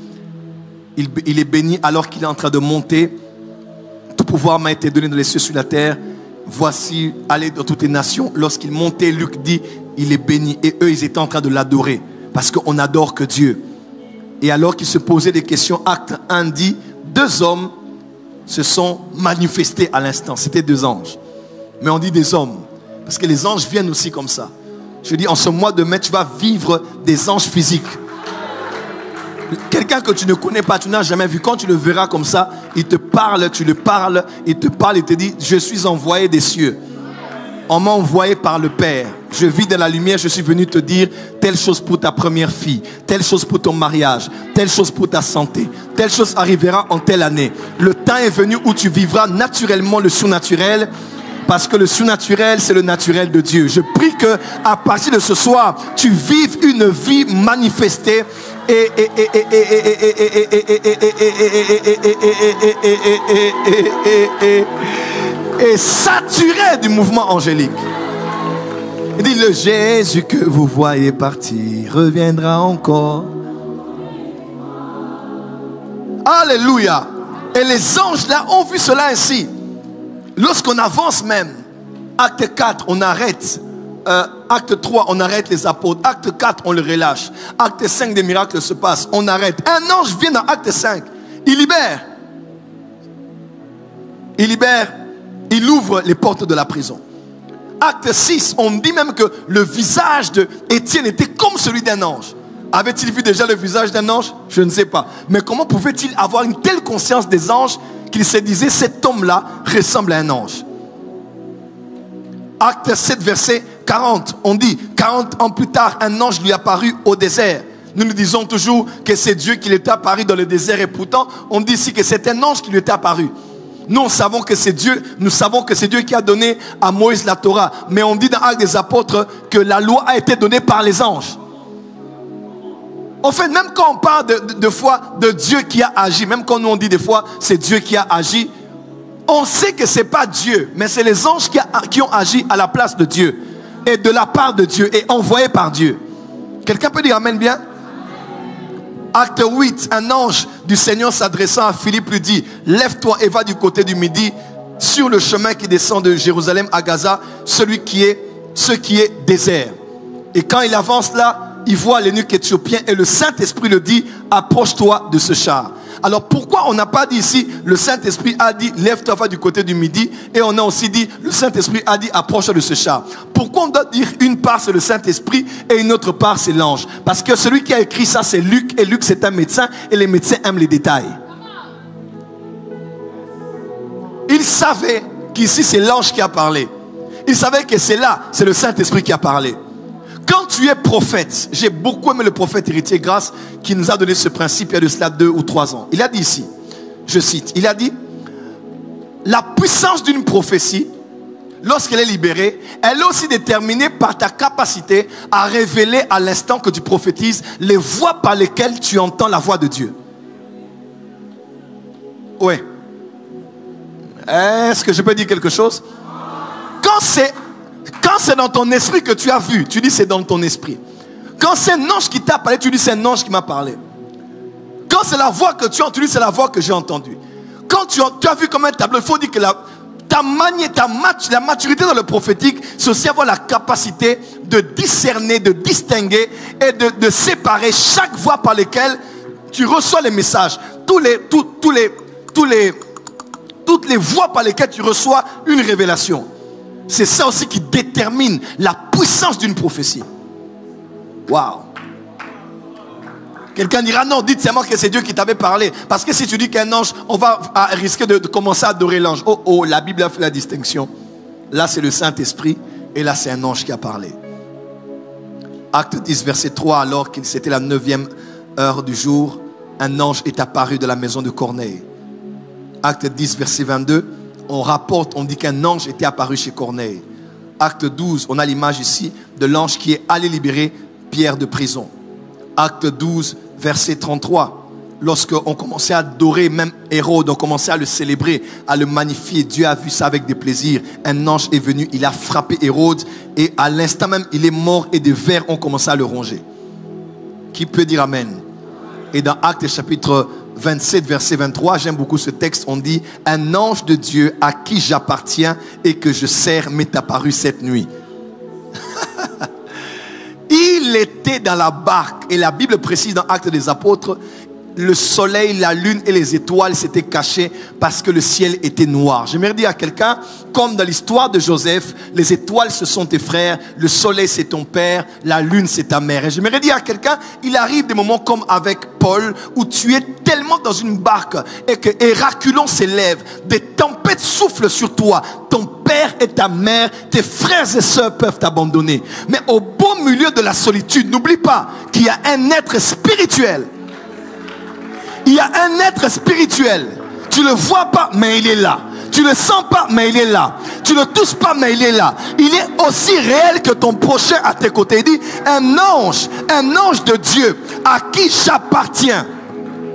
Il est béni alors qu'il est en train de monter. Tout pouvoir m'a été donné dans les cieux sur la terre. Voici, allez dans toutes les nations. Lorsqu'il montait, Luc dit, il est béni. Et eux, ils étaient en train de l'adorer. Parce qu'on n'adore que Dieu. Et alors qu'ils se posaient des questions, acte 1 dit, 2 hommes se sont manifestés à l'instant. C'était 2 anges. Mais on dit des hommes. Parce que les anges viennent aussi comme ça. Je dis, en ce mois de mai, tu vas vivre des anges physiques. Quelqu'un que tu ne connais pas, tu n'as jamais vu. Quand tu le verras comme ça, il te parle, tu le parles, il te parle, il te dit, je suis envoyé des cieux. On m'a envoyé par le Père. Je vis dans la lumière, je suis venu te dire telle chose pour ta première fille, telle chose pour ton mariage, telle chose pour ta santé, telle chose arrivera en telle année. Le temps est venu où tu vivras naturellement le surnaturel. Parce que le surnaturel, c'est le naturel de Dieu. Je prie que à partir de ce soir, tu vives une vie manifestée et saturée du mouvement angélique. Il dit, le Jésus que vous voyez partir reviendra encore. Alléluia. Et les anges là ont vu cela ainsi. Lorsqu'on avance même, acte 4, on arrête. Acte 3, on arrête les apôtres. Acte 4, on le relâche. Acte 5, des miracles se passent. On arrête. Un ange vient dans acte 5. Il libère. Il ouvre les portes de la prison. Acte 6, on dit même que le visage d'Étienne était comme celui d'un ange. Avait-il vu déjà le visage d'un ange? Je ne sais pas. Mais comment pouvait-il avoir une telle conscience des anges qu'il se disait, cet homme-là ressemble à un ange? Acte 7, verset 40. On dit, 40 ans plus tard, un ange lui apparut au désert. Nous disons toujours que c'est Dieu qui lui est apparu dans le désert. Et pourtant, on dit ici que c'est un ange qui lui est apparu. Nous savons que c'est Dieu. Nous savons que c'est Dieu qui a donné à Moïse la Torah. Mais on dit dans Actes des Apôtres que la loi a été donnée par les anges. En fait, même quand on parle de fois de Dieu qui a agi, même quand nous on dit des fois c'est Dieu qui a agi, on sait que ce n'est pas Dieu, mais c'est les anges qui ont agi à la place de Dieu et de la part de Dieu et envoyés par Dieu. Quelqu'un peut dire amen bien? Acte 8, un ange du Seigneur s'adressant à Philippe lui dit, lève-toi et va du côté du midi sur le chemin qui descend de Jérusalem à Gaza, ce qui est désert. Et quand il avance là, il voit l'eunuque éthiopien et le Saint-Esprit le dit, approche-toi de ce char. Alors pourquoi on n'a pas dit ici, le Saint-Esprit a dit, lève-toi, va du côté du midi, et on a aussi dit, le Saint-Esprit a dit, approche de ce char. Pourquoi on doit dire une part c'est le Saint-Esprit et une autre part c'est l'ange? Parce que celui qui a écrit ça c'est Luc, et Luc c'est un médecin, et les médecins aiment les détails. Il savait qu'ici c'est l'ange qui a parlé. Il savait que c'est là, c'est le Saint-Esprit qui a parlé. Quand tu es prophète, j'ai beaucoup aimé le prophète Héritier Grace qui nous a donné ce principe il y a de cela 2 ou 3 ans. Il a dit ici, je cite, il a dit, la puissance d'une prophétie, lorsqu'elle est libérée, elle est aussi déterminée par ta capacité à révéler à l'instant que tu prophétises les voies par lesquelles tu entends la voix de Dieu. Ouais. Est-ce que je peux dire quelque chose? Quand c'est dans ton esprit que tu as vu, tu dis c'est dans ton esprit. Quand c'est un ange qui t'a parlé, tu dis c'est un ange qui m'a parlé. Quand c'est la voix que tu as entendue, c'est la voix que j'ai entendue. Quand tu as vu comme un tableau, il faut dire que la maturité dans le prophétique, c'est aussi avoir la capacité de discerner, de distinguer et de séparer chaque voix par laquelle tu reçois les messages. Toutes les voies par lesquelles tu reçois une révélation. C'est ça aussi qui détermine la puissance d'une prophétie. Waouh. Quelqu'un dira non, dites seulement que c'est Dieu qui t'avait parlé. Parce que si tu dis qu'un ange, on va risquer de commencer à adorer l'ange. Oh, la Bible a fait la distinction. Là c'est le Saint-Esprit et là c'est un ange qui a parlé. Acte 10 verset 3, alors qu'il c'était la 9e heure du jour, un ange est apparu de la maison de Corneille. Acte 10 verset 22, on rapporte, on dit qu'un ange était apparu chez Corneille. Acte 12, on a l'image ici de l'ange qui est allé libérer Pierre de prison. Acte 12 verset 33, lorsqu'on commençait à adorer même Hérode, on commençait à le célébrer, à le magnifier, Dieu a vu ça avec des plaisirs. Un ange est venu, il a frappé Hérode et à l'instant même il est mort et des vers ont commencé à le ronger. Qui peut dire amen? Et dans Acte chapitre 27 verset 23, j'aime beaucoup ce texte, on dit un ange de Dieu à qui j'appartiens et que je sers m'est apparu cette nuit. Il était dans la barque et la Bible précise dans Actes des Apôtres, le soleil, la lune et les étoiles s'étaient cachés parce que le ciel était noir. J'aimerais dire à quelqu'un, comme dans l'histoire de Joseph, les étoiles ce sont tes frères, le soleil c'est ton père, la lune c'est ta mère. Et j'aimerais dire à quelqu'un, il arrive des moments comme avec Paul où tu es tellement dans une barque et que Héraculon s'élève, des tempêtes soufflent sur toi, ton père et ta mère, tes frères et sœurs peuvent t'abandonner. Mais au beau milieu de la solitude, n'oublie pas qu'il y a un être spirituel. Il y a un être spirituel. Tu ne le vois pas, mais il est là. Tu ne le sens pas, mais il est là. Tu ne le touches pas, mais il est là. Il est aussi réel que ton prochain à tes côtés. Il dit, un ange de Dieu à qui j'appartiens.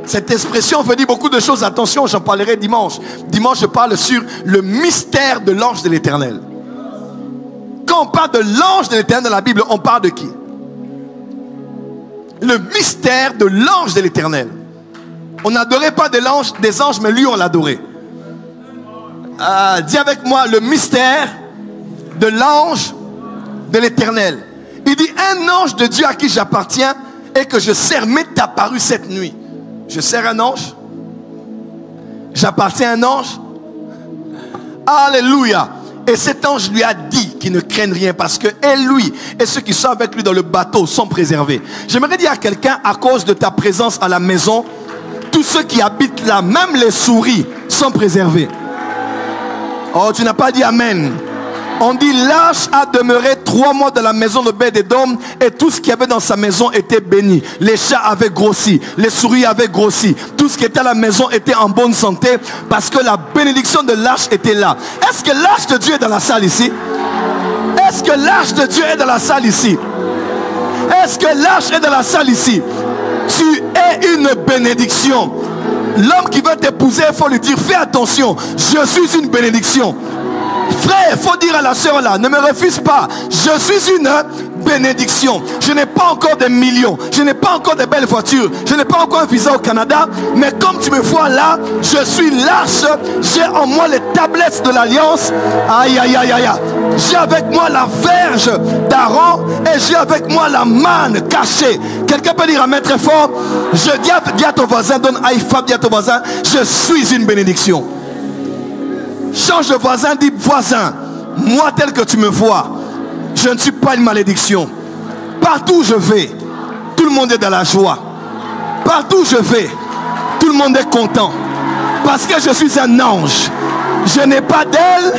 Cette expression veut dire beaucoup de choses. Attention, j'en parlerai dimanche. Dimanche, je parle sur le mystère de l'ange de l'Éternel. Quand on parle de l'ange de l'Éternel dans la Bible, on parle de qui? Le mystère de l'ange de l'Éternel. On n'adorait pas des anges, mais lui on l'adorait. Dis avec moi, le mystère de l'ange de l'Éternel. Il dit, un ange de Dieu à qui j'appartiens et que je sers m'est apparu cette nuit. Je sers un ange? J'appartiens à un ange? Alléluia. Et cet ange lui a dit qu'il ne craigne rien parce que lui et ceux qui sont avec lui dans le bateau sont préservés. J'aimerais dire à quelqu'un, à cause de ta présence à la maison, tous ceux qui habitent là, même les souris, sont préservés. Oh, tu n'as pas dit amen. On dit Lâche a demeuré 3 mois dans la maison d'Obed-Édom et tout ce qu'il y avait dans sa maison était béni. Les chats avaient grossi, les souris avaient grossi. Tout ce qui était à la maison était en bonne santé parce que la bénédiction de l'arche était là. Est-ce que l'arche de Dieu est dans la salle ici? Est-ce que l'arche de Dieu est dans la salle ici? Est-ce que l'arche est dans la salle ici? Tu es une bénédiction. L'homme qui veut t'épouser, il faut lui dire, fais attention, je suis une bénédiction. Frère, il faut dire à la sœur là, ne me refuse pas. Je suis une bénédiction. Je n'ai pas encore des millions. Je n'ai pas encore de belles voitures. Je n'ai pas encore un visa au Canada. Mais comme tu me vois là, je suis large. J'ai en moi les tablettes de l'alliance. Aïe, aïe, aïe, aïe. J'ai avec moi la verge d'Aaron et j'ai avec moi la manne cachée. Quelqu'un peut dire amen très fort. Je dis à ton voisin, donne high five, dis à ton voisin, je suis une bénédiction. Change de voisin, dis voisin, moi tel que tu me vois, je ne suis pas une malédiction. Partout où je vais, tout le monde est dans la joie. Partout où je vais, tout le monde est content. Parce que je suis un ange. Je n'ai pas d'aile,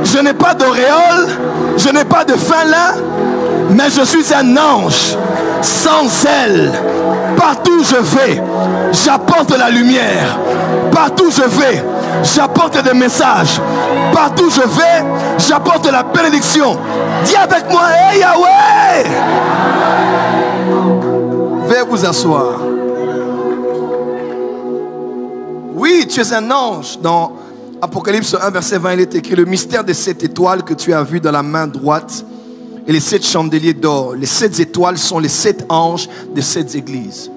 je n'ai pas d'auréole, je n'ai pas de fin lin, mais je suis un ange sans aile. Partout où je vais, j'apporte la lumière. Partout où je vais, j'apporte des messages. Partout où je vais, j'apporte la bénédiction. Dis avec moi, hey Yahweh! Veuillez vous asseoir. Oui, tu es un ange. Dans Apocalypse 1, verset 20, il est écrit: le mystère des 7 étoiles que tu as vues dans la main droite et les 7 chandeliers d'or. Les 7 étoiles sont les 7 anges des 7 églises.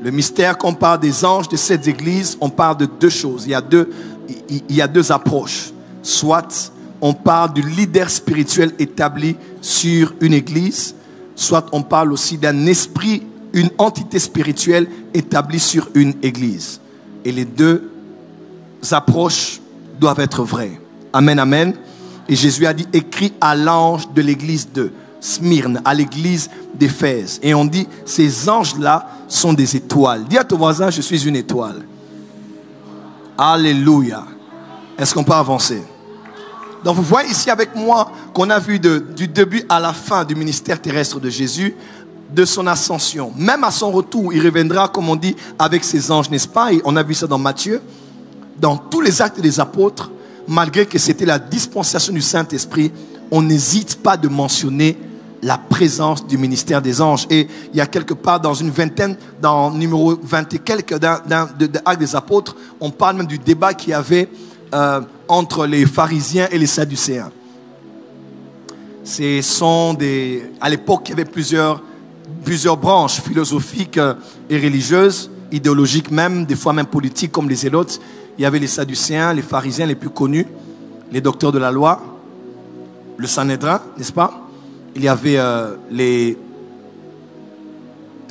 Le mystère qu'on parle des anges des 7 églises, on parle de deux choses. Il y a deux approches. Soit on parle du leader spirituel établi sur une église, soit on parle aussi d'un esprit, une entité spirituelle établie sur une église. Et les deux approches doivent être vraies. Amen, amen. Et Jésus a dit, écrit à l'ange de l'église de Smyrne, à l'église d'Éphèse. Et on dit, ces anges-là sont des étoiles. Dis à ton voisin, je suis une étoile. Alléluia. Est-ce qu'on peut avancer? Donc vous voyez ici avec moi qu'on a vu du début à la fin du ministère terrestre de Jésus, de son ascension. Même à son retour, il reviendra, comme on dit, avec ses anges, n'est-ce pas? Et on a vu ça dans Matthieu. Dans tous les actes des apôtres, malgré que c'était la dispensation du Saint-Esprit, on n'hésite pas de mentionner la présence du ministère des anges. Et il y a quelque part dans une vingtaine, dans numéro 20 et quelques de actes des apôtres, on parle même du débat qu'il y avait entre les pharisiens et les sadducéens. À l'époque, il y avait plusieurs branches philosophiques et religieuses, idéologiques même, des fois même politiques comme les zélotes. Il y avait les sadducéens, les pharisiens les plus connus, les docteurs de la loi, le Sanhédrin, n'est-ce pas? Il y avait les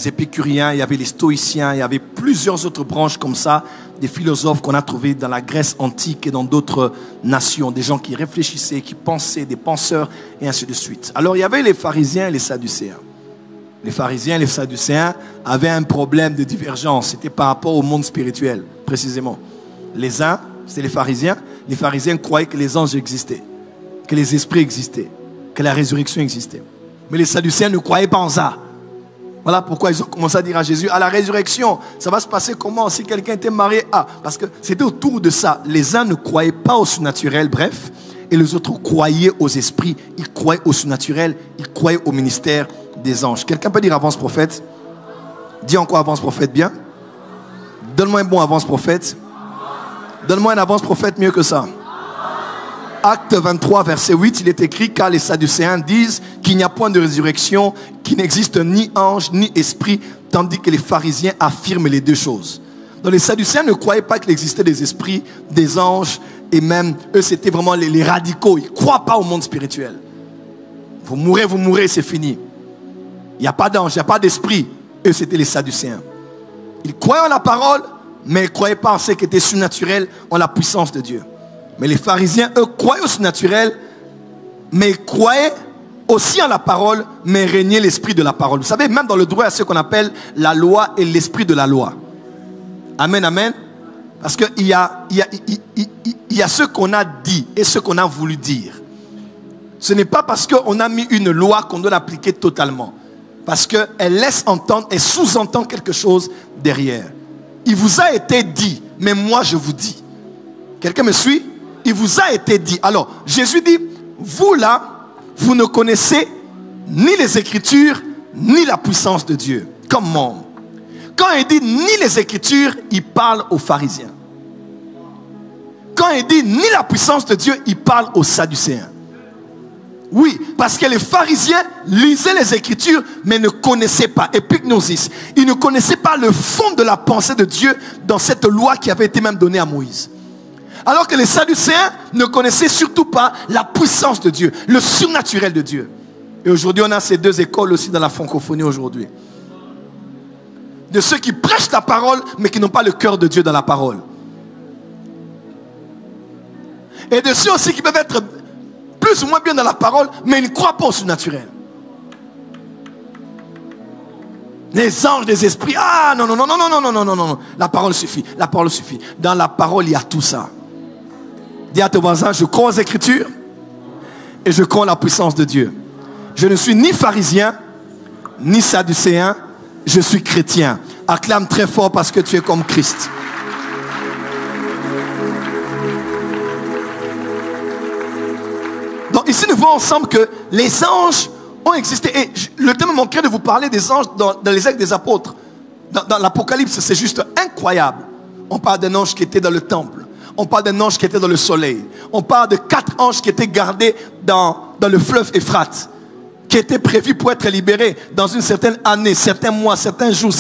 épicuriens, il y avait les stoïciens, il y avait plusieurs autres branches comme ça, des philosophes qu'on a trouvés dans la Grèce antique et dans d'autres nations, des gens qui réfléchissaient, qui pensaient, des penseurs et ainsi de suite. Alors il y avait les pharisiens et les sadducéens. Les pharisiens et les sadducéens avaient un problème de divergence, c'était par rapport au monde spirituel, précisément. Les uns, c'était les pharisiens croyaient que les anges existaient, que les esprits existaient, que la résurrection existait. Mais les sadducéens ne croyaient pas en ça. Voilà pourquoi ils ont commencé à dire à Jésus, à la résurrection, ça va se passer comment si quelqu'un était marié à? Parce que c'était autour de ça. Les uns ne croyaient pas au surnaturel, bref, et les autres croyaient aux esprits, ils croyaient au surnaturel, ils croyaient au ministère des anges. Quelqu'un peut dire avance prophète? Dis encore avance prophète bien. Donne-moi un bon avance prophète. Donne-moi un avance prophète mieux que ça. Acte 23, verset 8, il est écrit, car les sadducéens disent qu'il n'y a point de résurrection, qu'il n'existe ni ange ni esprit, tandis que les pharisiens affirment les deux choses. Donc les sadducéens ne croyaient pas qu'il existait des esprits, des anges, et même eux c'était vraiment les radicaux. Ils ne croient pas au monde spirituel. Vous mourrez, c'est fini. Il n'y a pas d'ange, il n'y a pas d'esprit. Eux c'était les sadducéens. Ils croyaient en la parole, mais ils ne croyaient pas en ce qui était surnaturel, en la puissance de Dieu. Mais les pharisiens, eux, croyaient au surnaturel, mais ils croyaient aussi en la parole, mais régnaient l'esprit de la parole. Vous savez, même dans le droit, il y a ce qu'on appelle la loi et l'esprit de la loi. Amen, amen. Parce qu'il y a ce qu'on a dit et ce qu'on a voulu dire. Ce n'est pas parce qu'on a mis une loi qu'on doit l'appliquer totalement. Parce qu'elle laisse entendre, elle sous-entend quelque chose derrière. Il vous a été dit, mais moi je vous dis. Quelqu'un me suit? Il vous a été dit. Alors, Jésus dit, vous là, vous ne connaissez ni les Écritures, ni la puissance de Dieu. Comme moi. Quand il dit ni les Écritures, il parle aux pharisiens. Quand il dit ni la puissance de Dieu, il parle aux Sadducéens. Oui, parce que les pharisiens lisaient les Écritures, mais ne connaissaient pas, epignosis, ils ne connaissaient pas le fond de la pensée de Dieu dans cette loi qui avait été même donnée à Moïse. Alors que les Sadducéens ne connaissaient surtout pas la puissance de Dieu, le surnaturel de Dieu. Et aujourd'hui, on a ces deux écoles aussi dans la francophonie aujourd'hui. De ceux qui prêchent la parole, mais qui n'ont pas le cœur de Dieu dans la parole. Et de ceux aussi qui peuvent être plus ou moins bien dans la parole, mais ils ne croient pas au surnaturel. Les anges, les esprits, ah non, non, non, non, non, non, non, non, non, non. La parole suffit, la parole suffit. Dans la parole, il y a tout ça. Dis à ton voisin, je crois aux Écritures et je crois en la puissance de Dieu. Je ne suis ni pharisien, ni sadducéen, je suis chrétien. Acclame très fort parce que tu es comme Christ. Donc ici nous voyons ensemble que les anges ont existé. Et le thème manquerait de vous parler des anges dans les Actes des Apôtres. Dans l'Apocalypse, c'est juste incroyable. On parle d'un ange qui était dans le temple. On parle d'un ange qui était dans le soleil. On parle de 4 anges qui étaient gardés dans le fleuve Euphrate, qui étaient prévus pour être libérés dans une certaine année, certains mois, certains jours,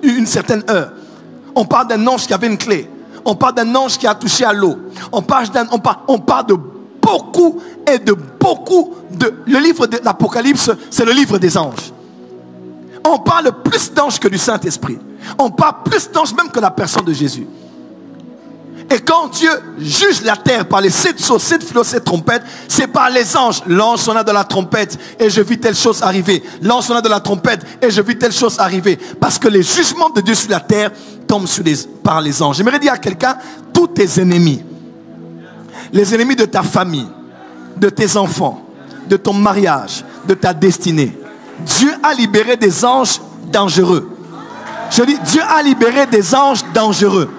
une certaine heure. On parle d'un ange qui avait une clé. On parle d'un ange qui a touché à l'eau. On parle de beaucoup et de beaucoup de... Le livre de l'Apocalypse, c'est le livre des anges. On parle plus d'anges que du Saint-Esprit. On parle plus d'anges même que la personne de Jésus. Et quand Dieu juge la terre par les 7 sauts, 7 flots, 7 trompettes, c'est par les anges. L'ange sonna de la trompette et je vis telle chose arriver. L'ange sonna de la trompette et je vis telle chose arriver. Parce que les jugements de Dieu sur la terre tombent par les anges. J'aimerais dire à quelqu'un, tous tes ennemis, les ennemis de ta famille, de tes enfants, de ton mariage, de ta destinée, Dieu a libéré des anges dangereux. Je dis, Dieu a libéré des anges dangereux.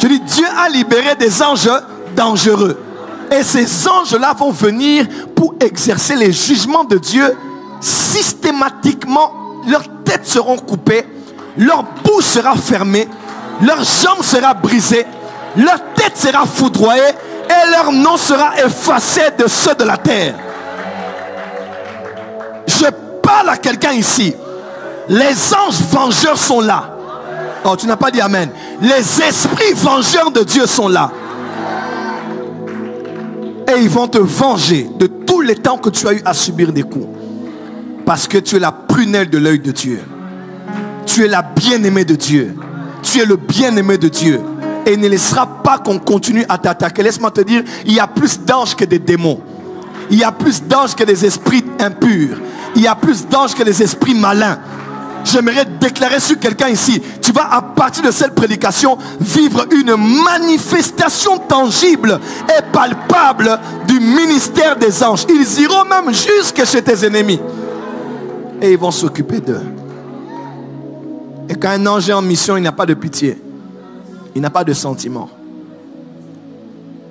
Je dis, Dieu a libéré des anges dangereux. Et ces anges-là vont venir pour exercer les jugements de Dieu systématiquement. Leurs têtes seront coupées, leur bouche sera fermée, leurs jambes seront brisées, leur tête sera foudroyée et leur nom sera effacé de ceux de la terre. Je parle à quelqu'un ici. Les anges vengeurs sont là. Oh, tu n'as pas dit amen. Les esprits vengeurs de Dieu sont là. Et ils vont te venger de tous les temps que tu as eu à subir des coups. Parce que tu es la prunelle de l'œil de Dieu. Tu es la bien-aimée de Dieu. Tu es le bien-aimé de Dieu. Et il ne laissera pas qu'on continue à t'attaquer. Laisse-moi te dire, il y a plus d'anges que des démons. Il y a plus d'anges que des esprits impurs. Il y a plus d'anges que des esprits malins. J'aimerais déclarer sur quelqu'un ici, tu vas à partir de cette prédication vivre une manifestation tangible et palpable du ministère des anges. Ils iront même jusque chez tes ennemis et ils vont s'occuper d'eux. Et quand un ange est en mission, il n'a pas de pitié, il n'a pas de sentiment.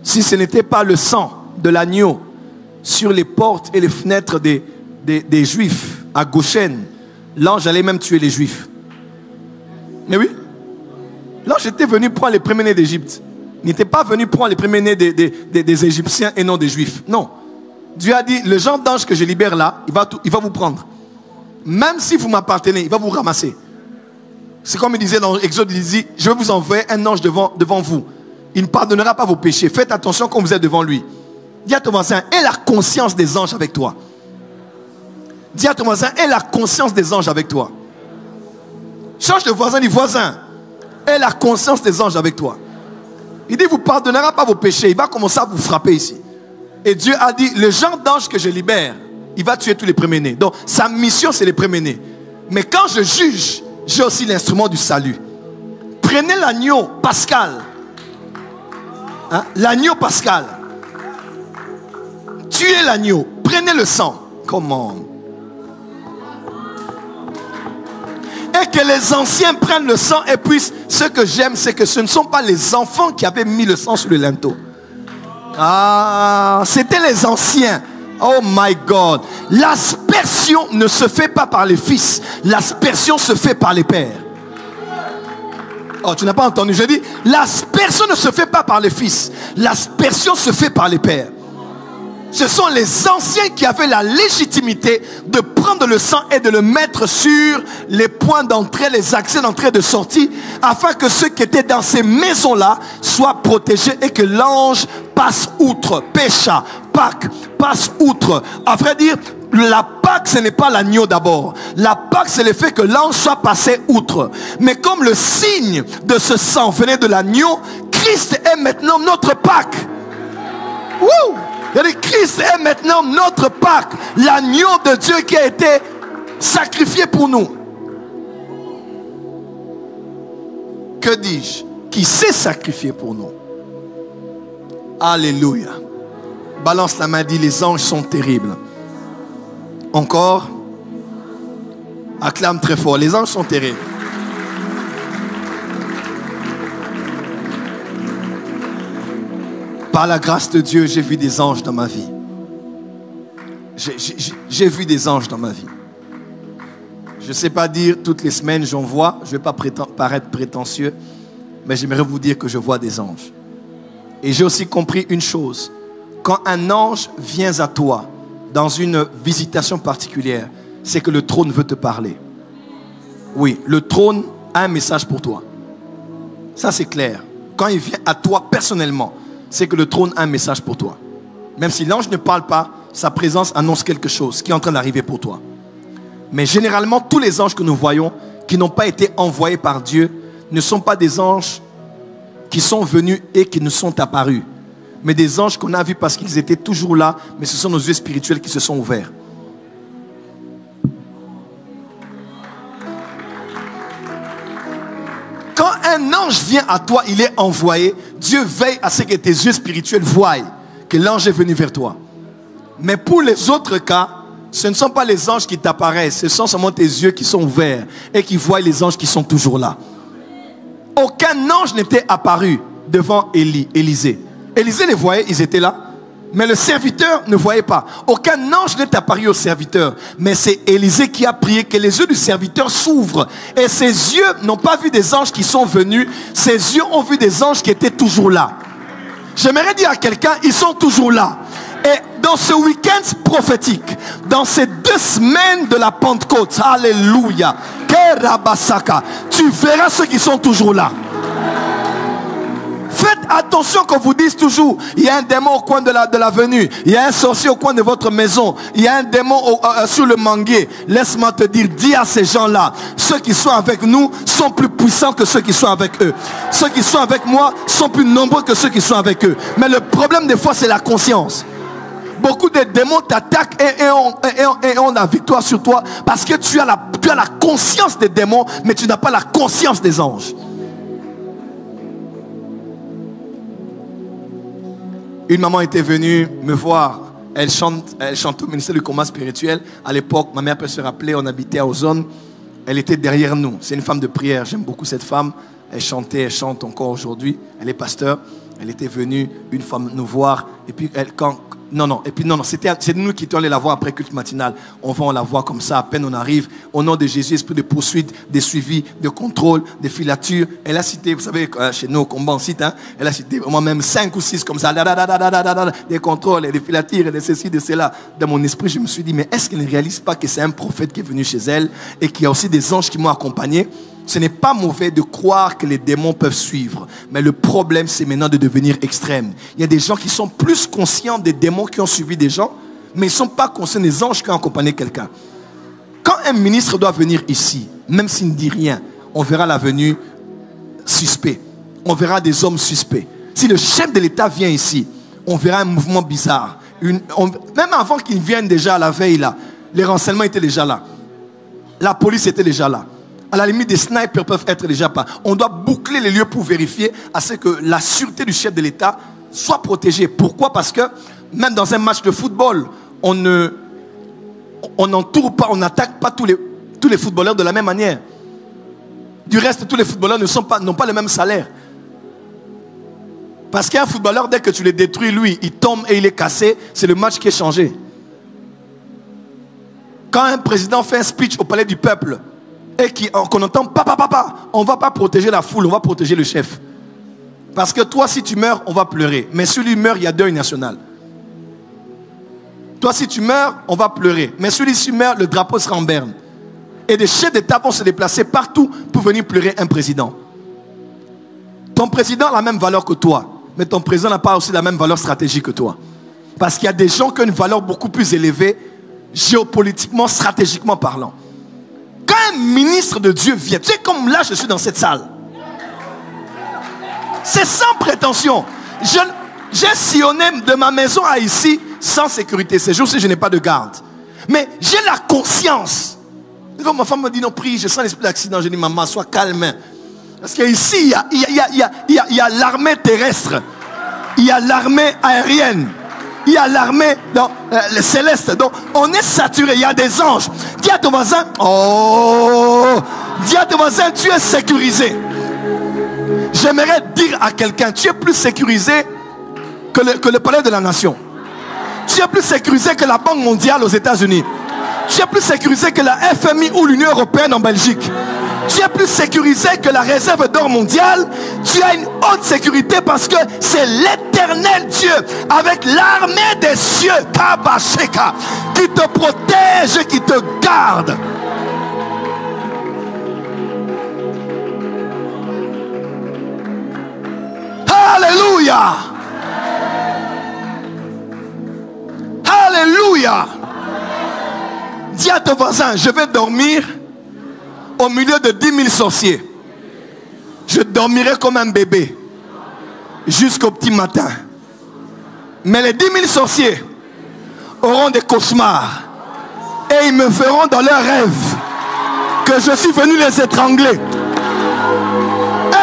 Si ce n'était pas le sang de l'agneau sur les portes et les fenêtres des Juifs à Goshen, l'ange allait même tuer les Juifs. Mais oui, l'ange était venu prendre les premiers-nés d'Égypte. Il n'était pas venu prendre les premiers-nés des Égyptiens et non des Juifs. Non. Dieu a dit, le genre d'ange que je libère là, il va vous prendre. Même si vous m'appartenez, il va vous ramasser. C'est comme il disait dans Exode, il dit, je vais vous envoyer un ange devant vous. Il ne pardonnera pas vos péchés. Faites attention quand vous êtes devant lui. Dis à ton voisin, aie la conscience des anges avec toi. Dis à ton voisin, aie la conscience des anges avec toi. Change de voisin, dis voisin, aie la conscience des anges avec toi. Il dit, vous ne pardonnera pas vos péchés. Il va commencer à vous frapper ici. Et Dieu a dit, le genre d'ange que je libère, il va tuer tous les premiers-nés. Donc sa mission, c'est les premiers-nés. Mais quand je juge, j'ai aussi l'instrument du salut. Prenez l'agneau pascal. Hein? L'agneau pascal. Tuez l'agneau. Prenez le sang. Comment? Et que les anciens prennent le sang. Et puis, ce que j'aime, c'est que ce ne sont pas les enfants qui avaient mis le sang sur le linteau. Ah, c'était les anciens. Oh my God. L'aspersion ne se fait pas par les fils. L'aspersion se fait par les pères. Oh, tu n'as pas entendu. Je dis, l'aspersion ne se fait pas par les fils. L'aspersion se fait par les pères. Ce sont les anciens qui avaient la légitimité de prendre le sang et de le mettre sur les points d'entrée, les accès d'entrée et de sortie, afin que ceux qui étaient dans ces maisons-là soient protégés et que l'ange passe outre. Pécha, Pâques, passe outre. À vrai dire, la Pâque, ce n'est pas l'agneau d'abord. La Pâque, c'est le fait que l'ange soit passé outre. Mais comme le signe de ce sang venait de l'agneau, Christ est maintenant notre Pâque. Wouh! Christ est maintenant notre Pâque, l'agneau de Dieu qui a été sacrifié pour nous. Que dis-je? Qui s'est sacrifié pour nous. Alléluia. Balance la main, dis les anges sont terribles. Encore. Acclame très fort, les anges sont terribles. Par la grâce de Dieu, j'ai vu des anges dans ma vie. J'ai vu des anges dans ma vie. Je ne sais pas dire toutes les semaines j'en vois. Je ne vais pas paraître prétentieux. Mais j'aimerais vous dire que je vois des anges. Et j'ai aussi compris une chose. Quand un ange vient à toi dans une visitation particulière, c'est que le trône veut te parler. Oui, le trône a un message pour toi. Ça c'est clair. Quand il vient à toi personnellement, c'est que le trône a un message pour toi. Même si l'ange ne parle pas, sa présence annonce quelque chose qui est en train d'arriver pour toi. Mais généralement, tous les anges que nous voyons, qui n'ont pas été envoyés par Dieu, ne sont pas des anges qui sont venus et qui nous sont apparus. Mais des anges qu'on a vus parce qu'ils étaient toujours là, mais ce sont nos yeux spirituels qui se sont ouverts. Quand un ange vient à toi, il est envoyé. Dieu veille à ce que tes yeux spirituels voient que l'ange est venu vers toi. Mais pour les autres cas, ce ne sont pas les anges qui t'apparaissent. Ce sont seulement tes yeux qui sont ouverts et qui voient les anges qui sont toujours là. Aucun ange n'était apparu devant Élisée. Élisée les voyait, ils étaient là. Mais le serviteur ne voyait pas. Aucun ange n'est apparu au serviteur. Mais c'est Élisée qui a prié que les yeux du serviteur s'ouvrent. Et ses yeux n'ont pas vu des anges qui sont venus. Ses yeux ont vu des anges qui étaient toujours là. J'aimerais dire à quelqu'un, ils sont toujours là. Et dans ce week-end prophétique, dans ces 2 semaines de la Pentecôte, alléluia, tu verras ceux qui sont toujours là. Faites attention qu'on vous dise toujours, il y a un démon au coin de l'avenue, il y a un sorcier au coin de votre maison, il y a un démon sur le manguier. Laisse-moi te dire, dis à ces gens-là, ceux qui sont avec nous sont plus puissants que ceux qui sont avec eux. Ceux qui sont avec moi sont plus nombreux que ceux qui sont avec eux. Mais le problème des fois, c'est la conscience. Beaucoup de démons t'attaquent et ont la victoire sur toi parce que tu as la conscience des démons, mais tu n'as pas la conscience des anges. Une maman était venue me voir. Elle chante au ministère du combat spirituel. À l'époque, ma mère peut se rappeler, on habitait à Ozone. Elle était derrière nous. C'est une femme de prière. J'aime beaucoup cette femme. Elle chantait, elle chante encore aujourd'hui. Elle est pasteur. Elle était venue une fois nous voir. Et puis, c'est nous qui étions allés la voir après culte matinal. On la voit comme ça, à peine on arrive. Au nom de Jésus, esprit de poursuite, de suivi, de contrôle, de filature. Elle a cité, vous savez, chez nous au combat on cite, hein, elle a cité moi-même 5 ou 6 comme ça, des contrôles et des filatures et de ceci, de cela. Dans mon esprit, je me suis dit, mais est-ce qu'elle ne réalise pas que c'est un prophète qui est venu chez elle et qu'il y a aussi des anges qui m'ont accompagné? Ce n'est pas mauvais de croire que les démons peuvent suivre. Mais le problème, c'est maintenant de devenir extrême. Il y a des gens qui sont plus conscients des démons qui ont suivi des gens, mais ils ne sont pas conscients des anges qui ont accompagné quelqu'un. Quand un ministre doit venir ici, même s'il ne dit rien, on verra la venue suspect. On verra des hommes suspects. Si le chef de l'État vient ici, on verra un mouvement bizarre. Même avant qu'il vienne déjà à la veille, là, les renseignements étaient déjà là. La police était déjà là. À la limite, des snipers peuvent être déjà pas. On doit boucler les lieux pour vérifier à ce que la sûreté du chef de l'État soit protégée. Pourquoi? Parce que même dans un match de football, on n'entoure pas, on n'attaque pas tous les footballeurs de la même manière. Du reste, tous les footballeurs n'ont pas le même salaire. Parce qu'un footballeur, dès que tu le détruis, lui, il tombe et il est cassé, c'est le match qui est changé. Quand un président fait un speech au palais du peuple, et qu'on entend papa, papa, on ne va pas protéger la foule, on va protéger le chef. Parce que toi, si tu meurs, on va pleurer. Mais si lui meurt, il y a deuil national. Toi, si tu meurs, on va pleurer. Mais celui-ci meurt, le drapeau sera en berne. Et des chefs d'État vont se déplacer partout pour venir pleurer un président. Ton président a la même valeur que toi. Mais ton président n'a pas aussi la même valeur stratégique que toi. Parce qu'il y a des gens qui ont une valeur beaucoup plus élevée, géopolitiquement, stratégiquement parlant. Quand un ministre de Dieu vient, tu sais comme là je suis dans cette salle. C'est sans prétention. J'ai sillonné de ma maison à ici sans sécurité. Ces jours-ci, je n'ai pas de garde. Mais j'ai la conscience. Ma femme me dit non, prie, je sens l'esprit d'accident. Je dis maman, sois calme. Parce qu'ici, il y a l'armée terrestre. Il y a l'armée aérienne. Il y a l'armée céleste. Donc, on est saturé. Il y a des anges. Dis à ton voisin, oh, dis à ton voisin, tu es sécurisé. J'aimerais dire à quelqu'un, tu es plus sécurisé que le palais de la nation. Tu es plus sécurisé que la Banque mondiale aux États-Unis. Tu es plus sécurisé que la FMI ou l'Union européenne en Belgique. Tu es plus sécurisé que la réserve d'or mondiale. Tu as une haute sécurité parce que c'est l'éternel Dieu avec l'armée des cieux Kabasheka, qui te protège et qui te garde. Alléluia. Alléluia. Dis à ton voisin, je vais dormir au milieu de 10 000 sorciers. Je dormirai comme un bébé jusqu'au petit matin. Mais les 10 000 sorciers auront des cauchemars et ils me verront dans leurs rêves que je suis venu les étrangler.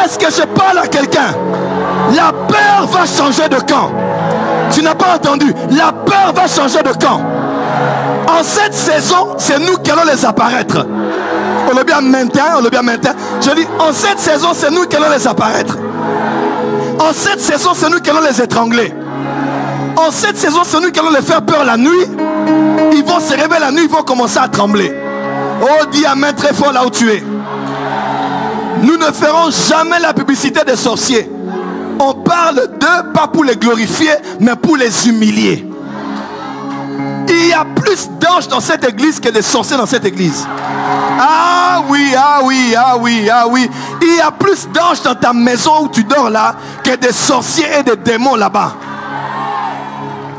Est-ce que je parle à quelqu'un? La peur va changer de camp. Tu n'as pas entendu? La peur va changer de camp. En cette saison, c'est nous qui allons les apparaître. On le bien maintenant, on le bien maintenant. Je dis, en cette saison, c'est nous qui allons les apparaître. En cette saison, c'est nous qui allons les étrangler. En cette saison, c'est nous qui allons les faire peur la nuit. Ils vont se réveiller la nuit, ils vont commencer à trembler. Oh, dis amen très fort là où tu es. Nous ne ferons jamais la publicité des sorciers. On parle d'eux, pas pour les glorifier, mais pour les humilier. Il y a plus d'anges dans cette église que de sorciers dans cette église. Ah oui, ah oui, ah oui, ah oui. Il y a plus d'anges dans ta maison où tu dors là que de sorciers et de démons là-bas.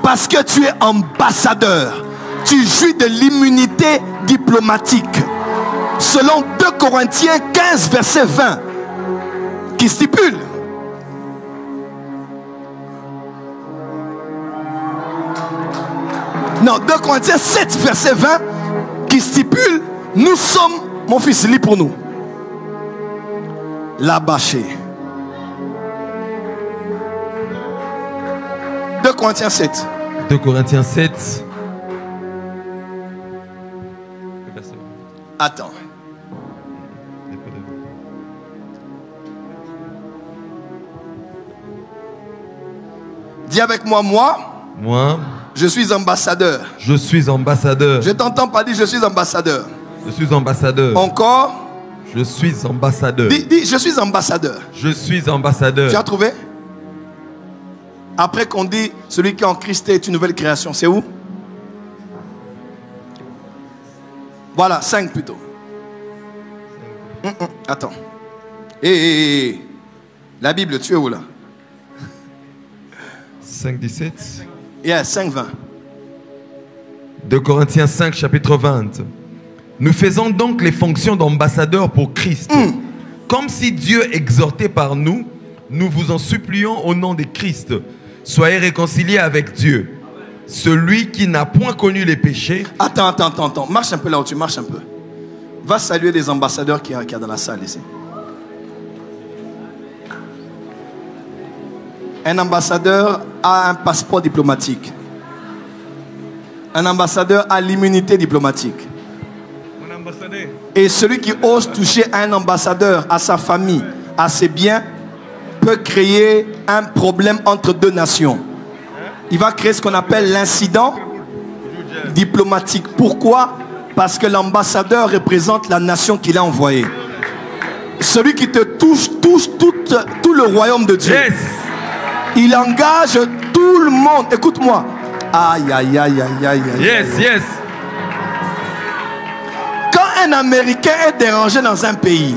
Parce que tu es ambassadeur. Tu jouis de l'immunité diplomatique. Selon 2 Corinthiens 15, verset 20, qui stipule. Non, 2 Corinthiens 7, verset 20, qui stipule, nous sommes, mon fils, lis pour nous. La bâchée. 2 Corinthiens 7. 2 Corinthiens 7. Attends. Dis avec moi, moi, je suis ambassadeur. Je suis ambassadeur. Je t'entends pas dire je suis ambassadeur. Je suis ambassadeur. Encore. Je suis ambassadeur. Dis, je suis ambassadeur. Je suis ambassadeur. Tu as trouvé? Après qu'on dit celui qui est en Christ est une nouvelle création, c'est où? Voilà, 5 plutôt. Attends. La Bible, tu es où là? 5, 17. Yeah, 5, 20. 2 Corinthiens 5, chapitre 20. Nous faisons donc les fonctions d'ambassadeurs pour Christ. Comme si Dieu exhortait par nous, nous vous en supplions au nom de Christ. Soyez réconciliés avec Dieu. Celui qui n'a point connu les péchés. Attends. Marche un peu là où tu marches un peu. Va saluer les ambassadeurs qu'il y a dans la salle ici. Un ambassadeur a un passeport diplomatique. Un ambassadeur a l'immunité diplomatique. Et celui qui ose toucher un ambassadeur, à sa famille, à ses biens, peut créer un problème entre 2 nations. Il va créer ce qu'on appelle l'incident diplomatique. Pourquoi? Parce que l'ambassadeur représente la nation qu'il a envoyée. Celui qui te touche tout le royaume de Dieu. Yes. Il engage tout le monde. Écoute-moi. Aïe, aïe, aïe, aïe, aïe, aïe. Yes, yes. Quand un Américain est dérangé dans un pays,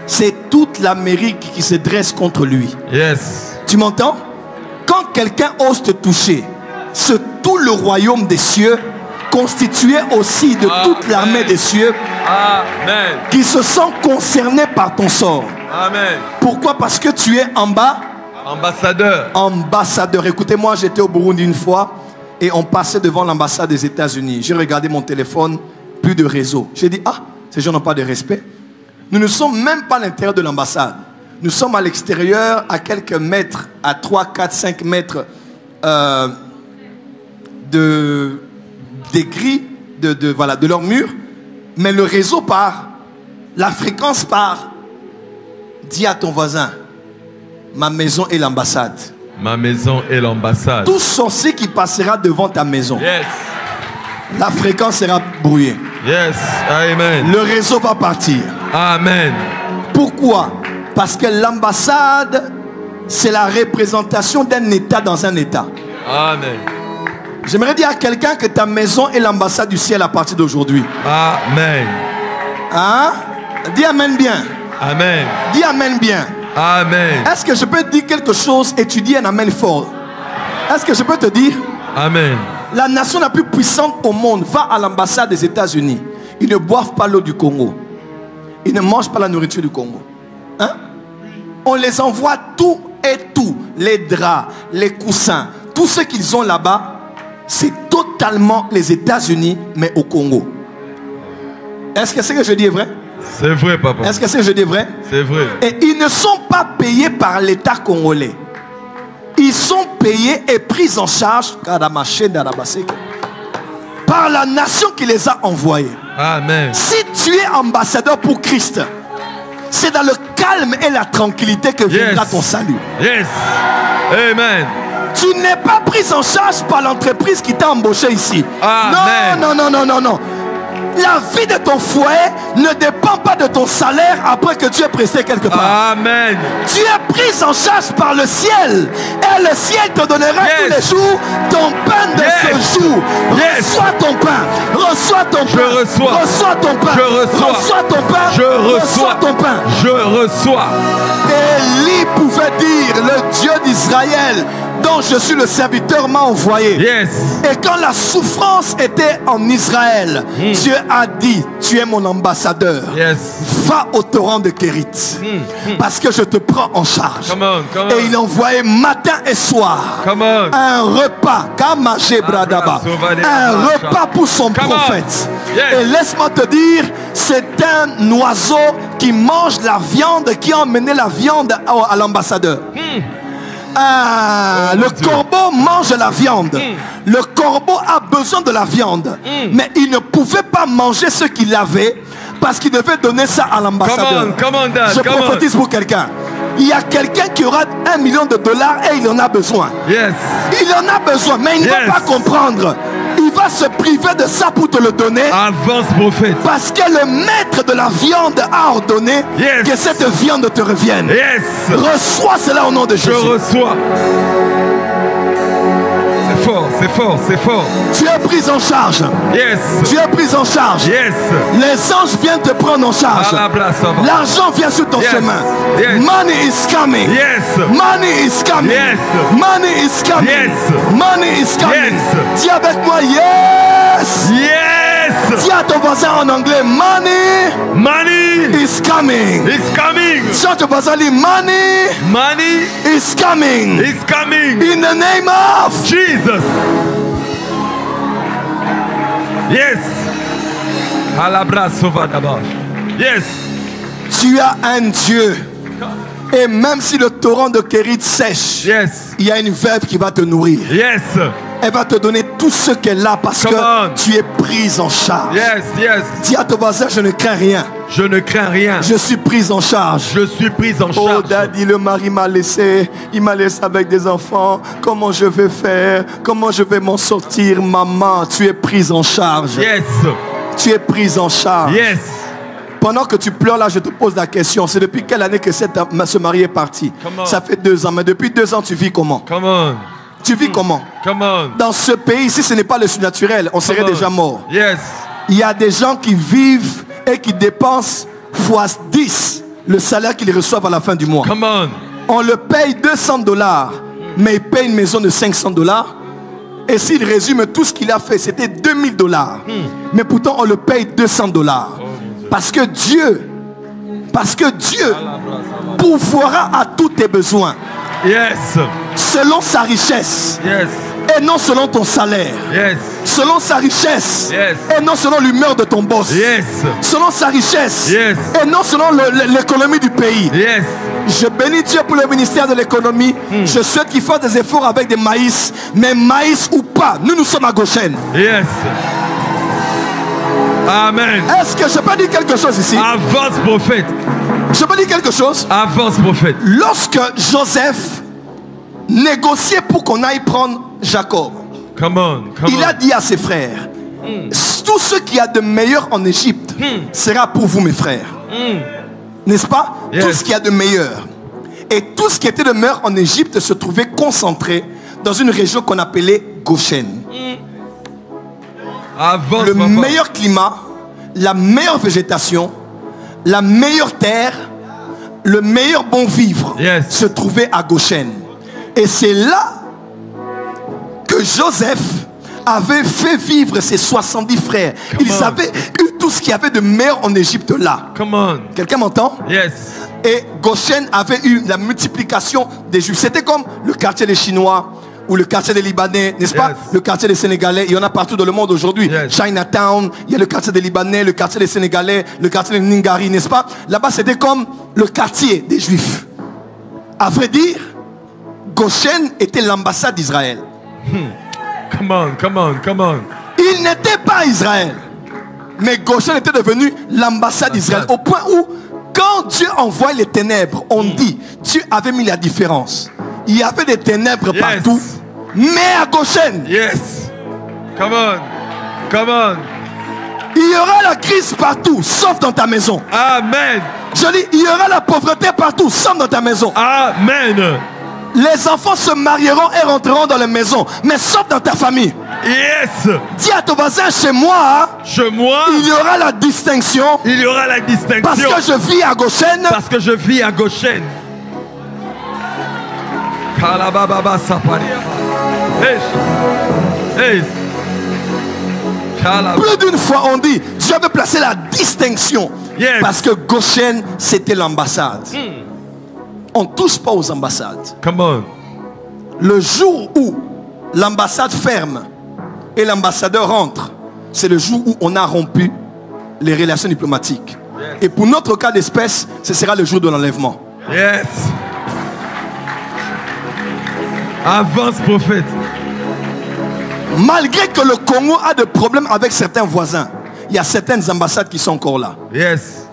c'est toute l'Amérique qui se dresse contre lui. Yes. Tu m'entends? Quand quelqu'un ose te toucher, c'est tout le royaume des cieux, constitué aussi de toute l'armée des cieux, Amen. qui se sent concerné par ton sort. Amen. Pourquoi? Parce que tu es en bas. Ambassadeur. Ambassadeur. Écoutez-moi, j'étais au Burundi une fois et on passait devant l'ambassade des États-Unis. J'ai regardé mon téléphone, plus de réseau. J'ai dit, ah, ces gens n'ont pas de respect. Nous ne sommes même pas à l'intérieur de l'ambassade. Nous sommes à l'extérieur, à quelques mètres, à 3, 4, 5 mètres des grilles de leur mur. Mais le réseau part, la fréquence part. Dis à ton voisin, ma maison est l'ambassade. Ma maison est l'ambassade. Tout sorcier qui passera devant ta maison, Yes. la fréquence sera brouillée. Yes. Amen. Le réseau va partir. Amen. Pourquoi? Parce que l'ambassade, c'est la représentation d'un État dans un État. Amen. J'aimerais dire à quelqu'un que ta maison est l'ambassade du ciel à partir d'aujourd'hui. Amen. Hein? Dis amen bien. Amen. Dis amen bien. Amen. Est-ce que je peux te dire quelque chose et tu dis un amen fort? Est-ce que je peux te dire? Amen. La nation la plus puissante au monde va à l'ambassade des États-Unis. Ils ne boivent pas l'eau du Congo. Ils ne mangent pas la nourriture du Congo. Hein? On les envoie tout et tout. Les draps, les coussins, tout ce qu'ils ont là-bas, c'est totalement les États-Unis, mais au Congo. Est-ce que ce que je dis est vrai? C'est vrai, papa. Est-ce que ce que je dis est vrai? C'est vrai. Et ils ne sont pas payés par l'État congolais. Ils sont payés et pris en charge par la nation qui les a envoyés. Amen. Si tu es ambassadeur pour Christ, c'est dans le calme et la tranquillité que viendra ton salut. Yes. Amen. Tu n'es pas pris en charge par l'entreprise qui t'a embauché ici. Amen. Non, non, non, non, non, non. La vie de ton foyer ne dépend pas de ton salaire après que tu aies pressé quelque part. Amen. Tu es pris en charge par le ciel. Et le ciel te donnera tous les jours ton pain de ce jour. Reçois ton pain. Reçois ton pain. Je reçois. Reçois ton pain. Je reçois. Reçois ton pain. Je reçois. Reçois ton pain. Je reçois. Élie pouvait dire, le Dieu d'Israël, dont je suis le serviteur, m'a envoyé. Yes. Et quand la souffrance était en Israël, Dieu a dit, tu es mon ambassadeur. Yes. Va au torrent de Kérit. Parce que je te prends en charge. Come on, come on. Et il envoyait matin et soir Come on. un repas, un repas pour son prophète. Yes. Et laisse-moi te dire, c'est un oiseau qui mange la viande, qui a emmené la viande à l'ambassadeur. Le corbeau mange la viande. Le corbeau a besoin de la viande. Mais il ne pouvait pas manger ce qu'il avait parce qu'il devait donner ça à l'ambassadeur. Come on, Dad. Je prophétise pour quelqu'un. Il y a quelqu'un qui aura $1 million et il en a besoin. Yes. Il en a besoin, mais il ne va pas comprendre. Il va se priver de ça pour te le donner. Avance, prophète. Parce que le maître de la viande a ordonné que cette viande te revienne. Yes. Reçois cela au nom de Jésus. Je reçois. C'est fort, c'est fort, c'est fort. Tu es pris en charge. Yes. Tu es pris en charge. Yes. Les anges viennent te prendre en charge. À la place, ça va. L'argent vient sur ton chemin. Yes. Money is coming. Yes. Money is coming. Yes. Money is coming. Yes. Money is coming. Yes. Dis avec moi, yes. Yes. Dis à ton voisin en anglais, money is coming. It's coming. Dis à ton voisin, money is coming. It's coming. In the name of Jesus. Yes. À la brasse d'abord. Yes. Tu as un Dieu. Et même si le torrent de Kérit sèche, Yes. il y a une veuve qui va te nourrir. Yes. Elle va te donner tout ce qu'elle a parce que tu es prise en charge. Yes, yes. Dis à ton voisin, je ne crains rien. Je ne crains rien. Je suis prise en charge. Je suis prise en charge. Oh daddy, le mari m'a laissé. Il m'a laissé avec des enfants. Comment je vais faire? Comment je vais m'en sortir? Maman, tu es prise en charge. Yes. Tu es prise en charge. Yes. Pendant que tu pleures là, je te pose la question. C'est depuis quelle année que ce mari est parti? Ça fait 2 ans. Mais depuis 2 ans, tu vis comment? Come on. Tu vis comment? Come on. Dans ce pays, si ce n'est pas le surnaturel, on serait déjà mort. Yes. Il y a des gens qui vivent et qui dépensent x 10 le salaire qu'ils reçoivent à la fin du mois. Come on. On le paye $200, mais il paye une maison de $500. Et s'il résume tout ce qu'il a fait, c'était $2000. Mais pourtant, on le paye $200. Parce que Dieu pourvoira à tous tes besoins. Yes. Selon sa richesse. Yes. Et non selon ton salaire. Yes. Selon sa richesse. Yes. Et non selon l'humeur de ton boss. Yes. Selon sa richesse. Yes. Et non selon l'économie du pays. Yes. Je bénis Dieu pour le ministère de l'économie. Je souhaite qu'il fasse des efforts avec des maïs. Mais maïs ou pas, nous sommes à Goshen. Yes. Amen. Est-ce que je peux dire quelque chose ici? Avance, prophète. Je peux dire quelque chose? Avance, prophète. Lorsque Joseph négociait pour qu'on aille prendre Jacob, Come on. Come il on. a dit à ses frères, tout ce qu'il y a de meilleur en Égypte sera pour vous, mes frères. N'est-ce pas? Yes. Tout ce qu'il y a de meilleur. Et tout ce qui était de meilleur en Égypte se trouvait concentré dans une région qu'on appelait Goshen. Avance, Le papa. meilleur climat, la meilleure végétation, la meilleure terre, le meilleur bon vivre Yes. se trouvait à Goshen. Et c'est là que Joseph avait fait vivre ses 70 frères. Ils on. avaient eu tout ce qu'il y avait de meilleur en Égypte là. Come on. Quelqu'un m'entend? Yes. Et Goshen avait eu la multiplication des Juifs. C'était comme le quartier des Chinois ou le quartier des Libanais, n'est-ce pas? Yes. Le quartier des Sénégalais. Il y en a partout dans le monde aujourd'hui. Yes. Chinatown, il y a le quartier des Libanais, le quartier des Sénégalais, le quartier des Ningari, n'est-ce pas? Là-bas, c'était comme le quartier des Juifs. À vrai dire, Goshen était l'ambassade d'Israël. Come on, come on, come on. Il n'était pas Israël. Mais Goshen était devenu l'ambassade d'Israël. Au point où, quand Dieu envoie les ténèbres, on dit, Dieu avait mis la différence. Il y avait des ténèbres Yes. partout. Mais à Goshen, Yes. Come on. Come on. il y aura la crise partout, sauf dans ta maison. Amen. Je dis, il y aura la pauvreté partout, sauf dans ta maison. Amen. Les enfants se marieront et rentreront dans les maisons, mais sauf dans ta famille. Yes. Dis à ton voisin, chez moi, hein, Chez moi, il y aura la distinction. il y aura la distinction. Parce que je vis à Goshen. Parce que je vis à Goshen. Kalababa Saparia. Hey. Plus d'une fois on dit, Dieu veut placer la distinction. Yes. Parce que Goshen, c'était l'ambassade. On ne touche pas aux ambassades. Come on. Le jour où l'ambassade ferme et l'ambassadeur rentre, c'est le jour où on a rompu les relations diplomatiques. Yes. Et pour notre cas d'espèce, ce sera le jour de l'enlèvement. Yes. Avance, prophète. Malgré que le Congo a des problèmes avec certains voisins, il y a certaines ambassades qui sont encore là. Yes.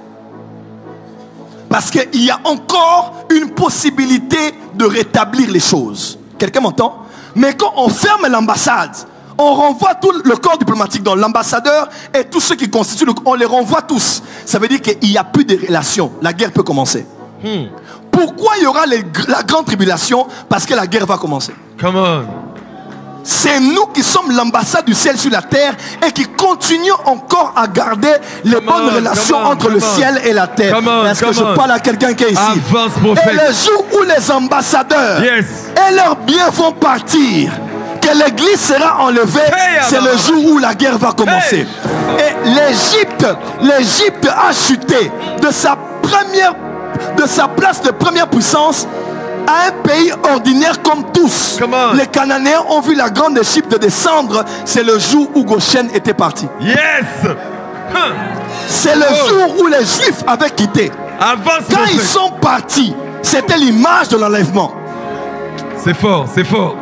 Parce qu'il y a encore une possibilité de rétablir les choses. Quelqu'un m'entend? Mais quand on ferme l'ambassade, on renvoie tout le corps diplomatique, dans l'ambassadeur et tous ceux qui constituent, on les renvoie tous. Ça veut dire qu'il n'y a plus de relations. La guerre peut commencer. Pourquoi il y aura la grande tribulation? Parce que la guerre va commencer. Come on. C'est nous qui sommes l'ambassade du ciel sur la terre et qui continuons encore à garder les bonnes relations entre le ciel et la terre. Est-ce que je parle à quelqu'un qui est ici? Avance, Et prophète. le jour où les ambassadeurs Yes. et leurs biens vont partir, que l'église sera enlevée, Hey, c'est le jour où la guerre va commencer. Et l'Égypte a chuté de sa place de première puissance à un pays ordinaire comme tous. Comment? Les Cananéens ont vu la grande Égypte descendre. C'est le jour où Goshen était parti. Yes. C'est le jour où les Juifs avaient quitté. Avance, Quand ils prophète. sont partis, c'était l'image de l'enlèvement. C'est fort, c'est fort.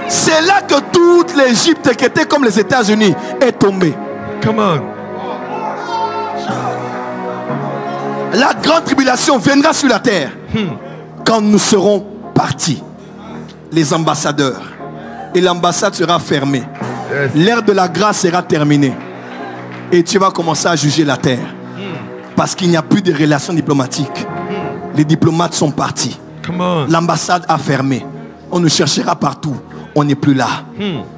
C'est là que toute l'Égypte qui était comme les États-Unis est tombée. Come on. La grande tribulation viendra sur la terre quand nous serons partis, les ambassadeurs. Et l'ambassade sera fermée. Yes. L'ère de la grâce sera terminée. Et tu vas commencer à juger la terre. Parce qu'il n'y a plus de relations diplomatiques. Les diplomates sont partis. L'ambassade a fermé. On nous cherchera partout. On n'est plus là.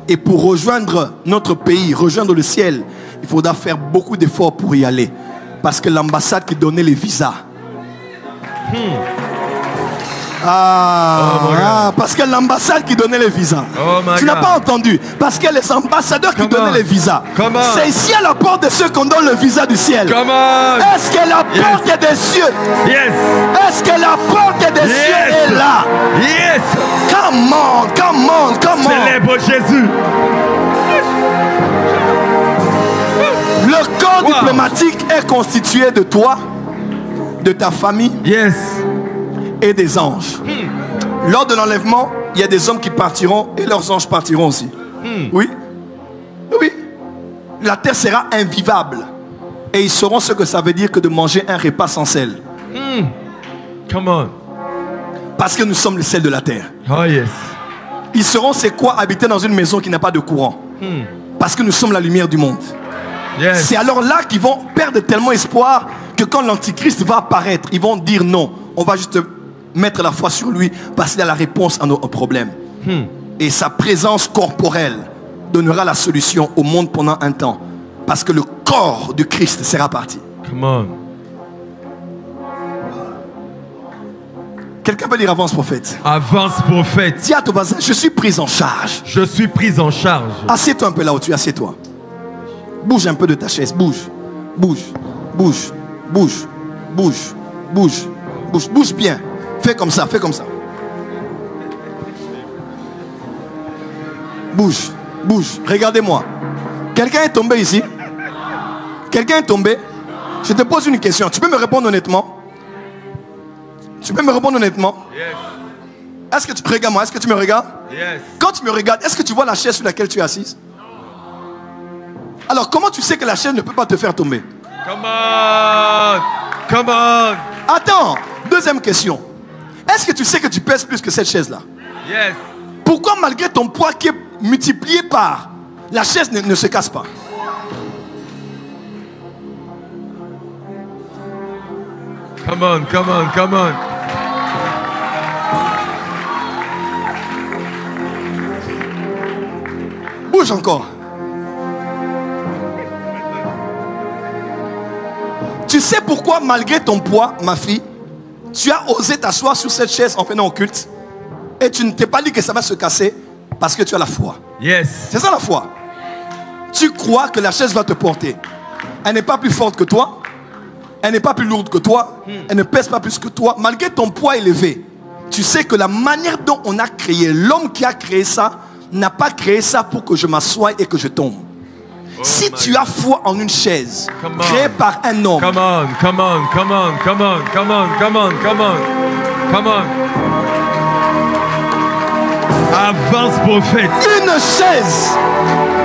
Et pour rejoindre notre pays, rejoindre le ciel, il faudra faire beaucoup d'efforts pour y aller. Parce que l'ambassade qui donnait les visas. Parce que l'ambassade qui donnait les visas. Tu n'as pas entendu. Parce que les ambassadeurs qui donnaient les visas. C'est ici à la porte de ceux qu'on donne le visa du ciel. Est-ce que la porte des cieux? Est-ce que la porte des cieux est là? Come on, come on, come on. Célèbre Jésus. Le corps diplomatique est constitué de toi, de ta famille. Et des anges. Lors de l'enlèvement, il y a des hommes qui partiront et leurs anges partiront aussi. Oui. Oui. La terre sera invivable. Et ils sauront ce que ça veut dire que de manger un repas sans sel. Come on. Parce que nous sommes le sel de la terre. Oh yes. Ils sauront c'est quoi habiter dans une maison qui n'a pas de courant. Parce que nous sommes la lumière du monde. C'est alors là qu'ils vont perdre tellement espoir que quand l'antichrist va apparaître, ils vont dire non. On va juste mettre la foi sur lui parce qu'il a la réponse à nos problèmes. Et sa présence corporelle donnera la solution au monde pendant un temps. Parce que le corps du Christ sera parti. Come on. Quelqu'un peut dire avance prophète. Avance prophète. Dis à ton voisin, je suis pris en charge. Je suis pris en charge. Assieds-toi un peu là où tu es, assieds-toi. Bouge un peu de ta chaise, bouge. Bouge, bouge, bouge, bouge, bouge, bouge, bouge bien. Fais comme ça, fais comme ça. Bouge, bouge. Regardez-moi. Quelqu'un est tombé ici? Quelqu'un est tombé? Je te pose une question. Tu peux me répondre honnêtement? Tu peux me répondre honnêtement? Est-ce que tu regardes moi? Est-ce que tu me regardes? Quand tu me regardes, est-ce que tu vois la chaise sur laquelle tu es assise? Alors comment tu sais que la chaise ne peut pas te faire tomber? Come on! Come on! Attends, deuxième question. Est-ce que tu sais que tu pèses plus que cette chaise-là? Pourquoi malgré ton poids qui est multiplié par, la chaise ne se casse pas? Come on, come on, come on. Bouge encore. Tu sais pourquoi malgré ton poids, ma fille, tu as osé t'asseoir sur cette chaise en venant au culte et tu ne t'es pas dit que ça va se casser parce que tu as la foi. C'est ça la foi. Tu crois que la chaise va te porter. Elle n'est pas plus forte que toi. Elle n'est pas plus lourde que toi. Elle ne pèse pas plus que toi. Malgré ton poids élevé, tu sais que la manière dont on a créé, l'homme qui a créé ça, n'a pas créé ça pour que je m'assoie et que je tombe. Si tu as foi en une chaise créée par un homme, come on, come on, come on, come on, come on, come on, come on, come on. Avance prophète. Une chaise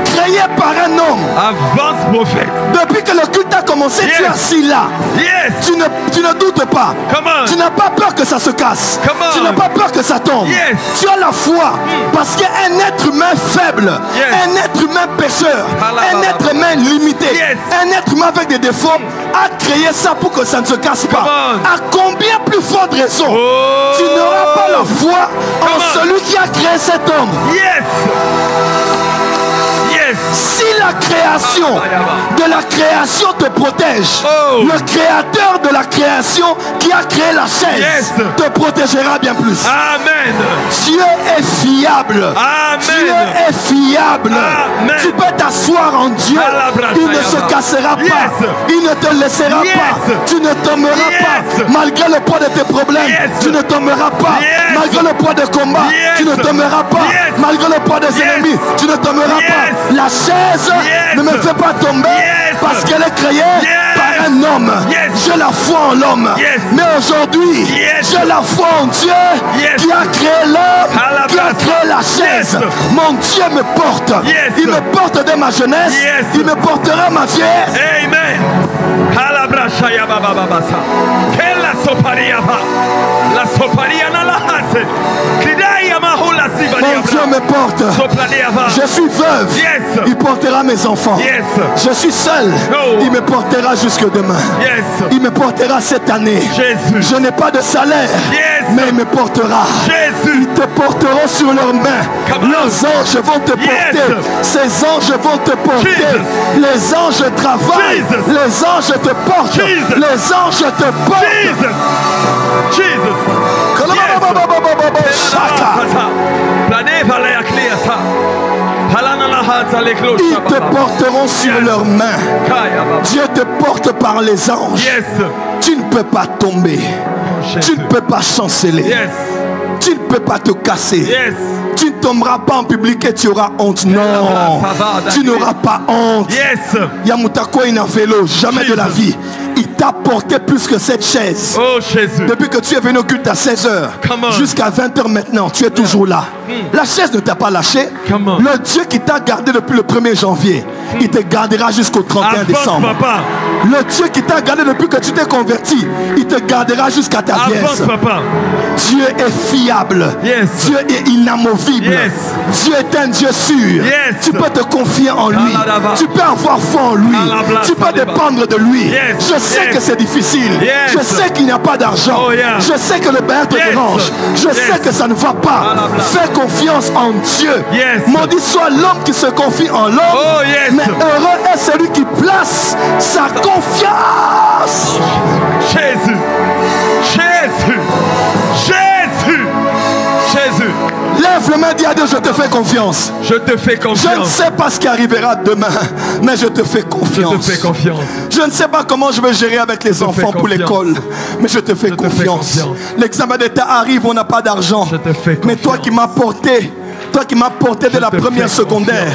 créée par un homme. Avance prophète. Depuis que le culte a commencé, tu es assis là. Tu ne doutes pas. Tu n'as pas peur que ça se casse. Tu n'as pas peur que ça tombe. Tu as la foi. Parce qu'un être humain faible, un être humain pécheur, un être humain limité, un être humain avec des défauts a créé ça pour que ça ne se casse pas. À combien plus forte raison tu n'auras pas la foi en celui qui a créé cet homme? Si la création de la création te protège, le créateur de la création qui a créé la chaise te protégera bien plus. Amen. Dieu est fiable. Amen. Dieu est fiable. Amen. Tu peux t'asseoir en Dieu. Il ne se cassera pas. Il ne te laissera pas. Tu ne tomberas pas. Malgré le poids de tes problèmes, tu ne tomberas pas. Malgré le poids des combats, tu ne tomberas pas. Malgré le poids des ennemis, tu ne tomberas pas. La chaise ne me fait pas tomber parce qu'elle est créée par un homme. J'ai la foi en l'homme. Mais aujourd'hui, j'ai la foi en Dieu qui a créé l'homme, qui a créé la chaise. Mon Dieu me porte. Il me porte de ma jeunesse. Il me portera ma vieillesse. Amen. Mon Dieu me porte. Je suis veuve. Yes. Il portera mes enfants. Yes. Je suis seul. No. Il me portera jusque demain. Yes. Il me portera cette année. Jésus. Je n'ai pas de salaire. Yes. Mais il me portera. Jésus. Ils te porteront sur leurs mains. Come on. Leurs anges vont te porter. Yes. Ces anges vont te porter. Jesus. Les anges travaillent. Jesus. Les anges te portent. Jesus. Les anges te portent. Jesus. Jesus. Shaka. Ils te porteront sur leurs mains. Dieu te porte par les anges. Yes. Tu ne peux pas tomber. Tu ne peux pas chanceler. Yes. Tu ne peux pas te casser. Yes. Tu ne tomberas pas en public et tu auras honte. Non. Tu n'auras pas honte. Yes. Yamutako in un vélo, jamais de la vie. Il t'a porté plus que cette chaise. Oh Jésus. Depuis que tu es venu au culte à 16h jusqu'à 20h maintenant, tu es toujours là. La chaise ne t'a pas lâché. Le Dieu qui t'a gardé depuis le 1er janvier, il te gardera jusqu'au 31 décembre. Papa. Le Dieu qui t'a gardé depuis que tu t'es converti, il te gardera jusqu'à ta vieillesse. Papa. Dieu est fiable. Yes. Dieu est inamovible. Yes. Dieu est un Dieu sûr. Yes. Tu peux te confier en lui. Tu peux avoir foi en lui. Tu peux dépendre de lui. Yes. Je sais Yes. que c'est difficile. Yes. Je sais qu'il n'y a pas d'argent. Oh, yeah. Je sais que le bain te Yes. dérange. Je Yes. sais que ça ne va pas. Fais confiance en Dieu. Yes. Maudit soit l'homme qui se confie en l'homme. Oh, yes. Mais heureux est celui qui place sa confiance. Jésus. Jésus. Jésus. Jésus. Lève le main, dis à Dieu, je te fais confiance. Je te fais Je ne confiance. sais pas ce qui arrivera demain, mais je te fais Je confiance. te fais confiance. Je ne sais pas comment je vais gérer avec les te enfants fais pour confiance. l'école, mais je te fais Je te fais confiance. confiance. L'examen d'État arrive, on n'a pas d'argent. Je te fais Mais toi confiance. qui m'as porté, toi qui m'as porté de Je la te première fais secondaire,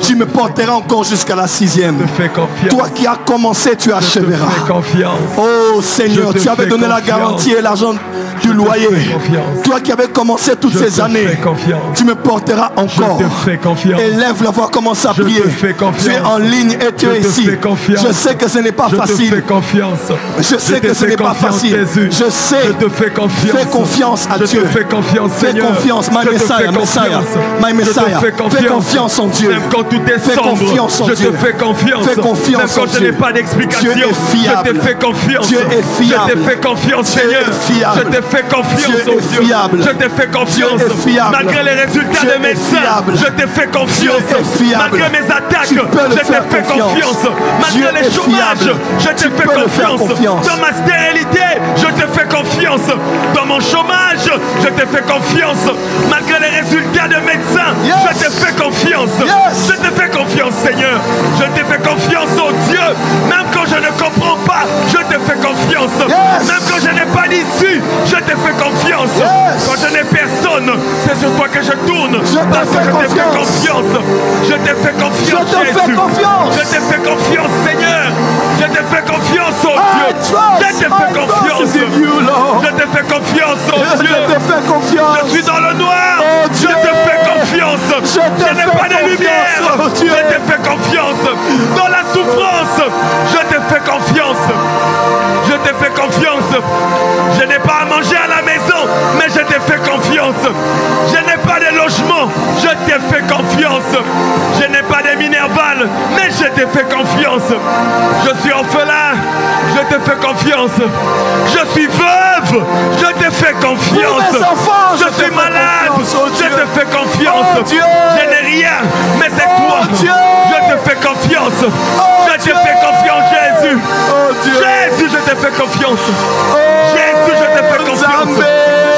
tu me porteras encore jusqu'à la 6e. Je te fais confiance. Toi qui as commencé, tu Je te achèveras. fais confiance. Oh Seigneur, Je te tu avais fais donné la confiance. garantie et l'argent du te loyer. fais confiance. Toi qui avais commencé toutes Je ces te années, fais confiance. tu me porteras encore. Je te fais confiance. Élève la voix, commence à Je prier. te fais confiance. Tu es en ligne et tu Je es te ici. fais confiance. Je sais que ce n'est pas Je te fais facile. confiance. Je sais que te ce fais n'est pas confiance, facile. Jésus. Je sais. Je te fais confiance. Fais confiance à Je Dieu. te fais confiance, Fais Seigneur. confiance, my Je te Messiah, fais Messiah, confiance. my Je te Messiah. fais Fais confiance en Dieu. Même quand tout est Fais sombre, confiance en je Dieu. te fais confiance. Fais confiance Même quand en je Dieu. n'ai pas d'explication, Dieu est fiable. je te fais confiance. Dieu est fiable. Je te fais confiance, Dieu Seigneur. est fiable. Je te fais confiance, Dieu oh est Dieu. fiable. Je te fais confiance. Dieu est fiable. Malgré les résultats Dieu de est médecins, fiable. je te fais confiance. Dieu est fiable. Malgré mes attaques, Tu peux le je te faire fais confiance. Dieu Malgré les est chômages, fiable. je te Tu fais peux le faire confiance. confiance. Dans ma stérilité, je te fais confiance. Dans mon chômage, je te fais confiance. Malgré les résultats de médecins, Yes. je te fais confiance. Yes. Je te fais confiance, Seigneur. Je te fais confiance, oh Dieu. Même quand je ne comprends pas, je te fais confiance. Yes. Même quand je n'ai pas d'issue, je te fais confiance. Yes. Quand je n'ai personne, c'est sur toi que je tourne. Je te Parce que fais je te fais confiance. confiance. Je te fais confiance, Je te fais Jésus. confiance. Je te fais confiance, Seigneur. Je te fais confiance, oh I Dieu. trust, Je te fais I confiance. trust in you, Lord. Je te fais confiance, oh Je Dieu. te fais confiance. Je suis dans le noir. Oh Je Dieu. te fais confiance. Je te n'ai fais pas de confiance, lumière. oh Dieu. Je te fais confiance. Dans la souffrance, je te fais confiance. Je te fais confiance. Je n'ai pas à manger à la maison, mais je te fais confiance. Je n'ai pas de logement, je te fais confiance. Je n'ai pas de minerval, mais je te fais confiance. Je suis orphelin, je te fais confiance. Je suis veuve, je te fais confiance. Pour mes enfants, je je te suis fais malade, confiance, oh je Dieu. te fais confiance. Oh Dieu. Je n'ai rien, mais c'est Oh toi. Dieu. Je te fais confiance. Oh Je te Dieu. fais confiance, Jésus. Oh Dieu. Jésus, je te fais confiance. Oh, Jésus, je te fais confiance. Nzambe.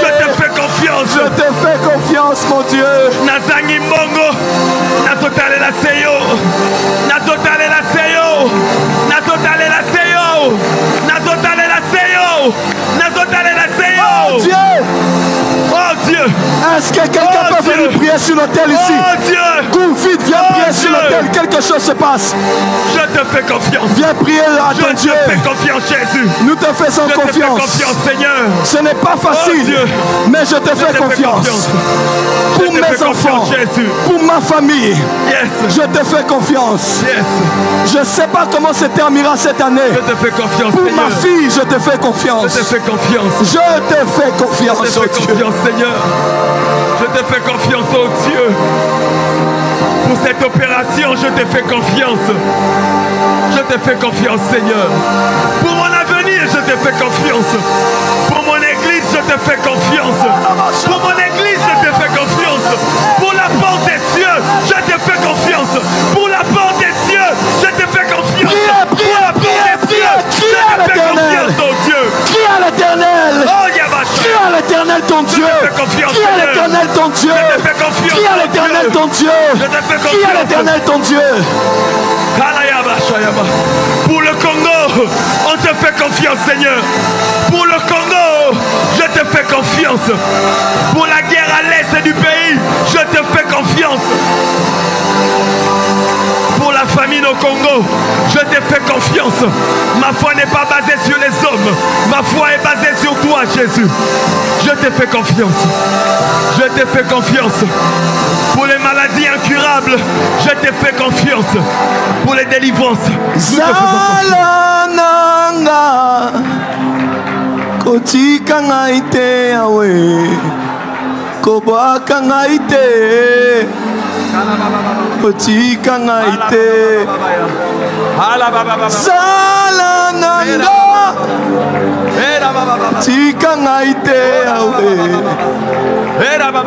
Je te fais confiance. Je te fais confiance, mon Dieu. Nazangi Mbongo. Nazotale la seyo. Nazotale la seyo. Nazotale la seyo. Nazotale la seyo. Nazotale la Oh seyo. Dieu. Oh Dieu. Est-ce que quelqu'un Oh peut Dieu. venir prier sur l'autel ici? Oh Dieu. Cours vite, viens Oh prier sur Dieu. l'autel. Quelque chose se passe. Je te fais confiance. Viens prier à Je ton te Dieu. fais confiance, Jésus. Nous te faisons Je te fais confiance. confiance, Seigneur. Ce n'est pas facile, Oh Dieu. mais je te Je fais te fais confiance. Je Pour te fais mes enfants, confiance, Jésus. pour ma famille, Yes. je te fais confiance. Yes. Je ne sais pas comment se terminera cette année. Je te fais confiance, Pour Seigneur. ma fille, je te fais Je confiance. te fais confiance. Je te fais confiance, Je te oh fais Dieu. confiance, Seigneur. Je te fais confiance, oh Dieu. Pour cette opération, je te fais confiance. Je te fais confiance, Seigneur. Pour mon avenir, je te fais confiance. Pour mon église, je te fais confiance. Pour mon église, je te fais confiance. Pour la porte des cieux, je te fais confiance. Pour la porte des cieux, je te fais confiance. Pour la porte des cieux, je te fais confiance, oh Dieu. Crie à l'éternel. Oh, Yabasha. Crie à l'éternel ton Dieu. te fais confiance, Crie à Seigneur. l'éternel ton Dieu. Je te fais confiance, Crie à oh l'éternel Dieu. ton Dieu. Je te fais Crie à confiance. l'éternel ton Dieu. Pour le Congo, on te fait confiance, Seigneur. Pour le Congo, je te fais confiance. Pour la guerre à l'est du pays, je te fais confiance. Pour la famine au Congo, je te fais confiance. Ma foi n'est pas basée sur les hommes. Ma foi est basée sur toi, Jésus. Je te fais confiance. Je te fais confiance. Pour les maladies incurables, je te fais confiance. Pour les délivrances, nous te faisons confiance. Zalananga kotika ngai te awe kobwaka ngai te kotika ngai te Zalananga tika ngai te awe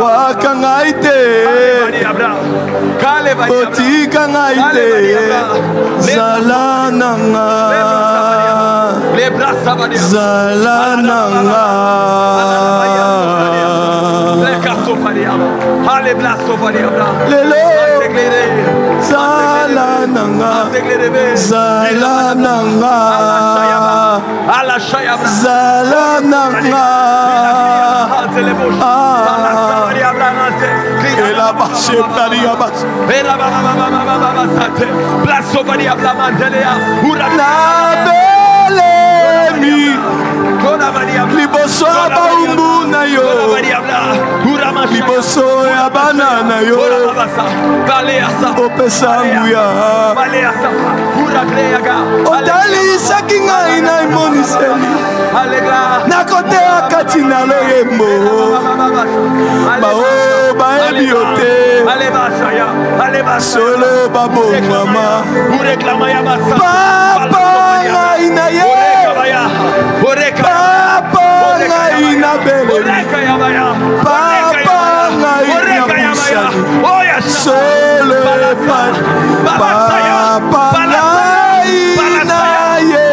waka ngai te kotika ngai te Zalananga Zalananga lelo Zalananga Zalananga Zalananga Nabelemi liboso ya baumbu na yo liboso ya bana na yo opesa nguya otalisaki ngai na emoniseli nakoteya kati na loyembo bao bayebi yo te solo babongama papa ngai na ye papa ngai na beleli papa ngai na busani solo papa ngai na ye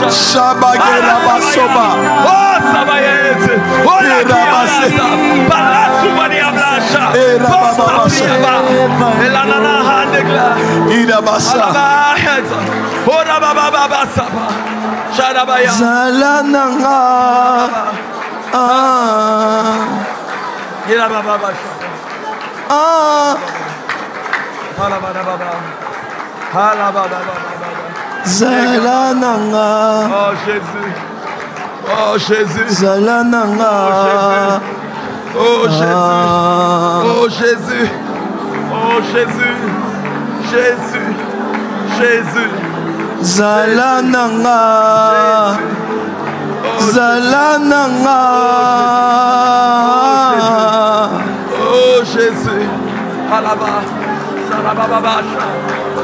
shabagera basoba Zalananga Zalananga Oh Jésus. Oh Jésus. Zalananga Oh Jésus. Oh Jésus. Oh Jésus. Jésus. Jésus. Zalananga Zalananga Oh Jésus. Alaba. Salabababasha.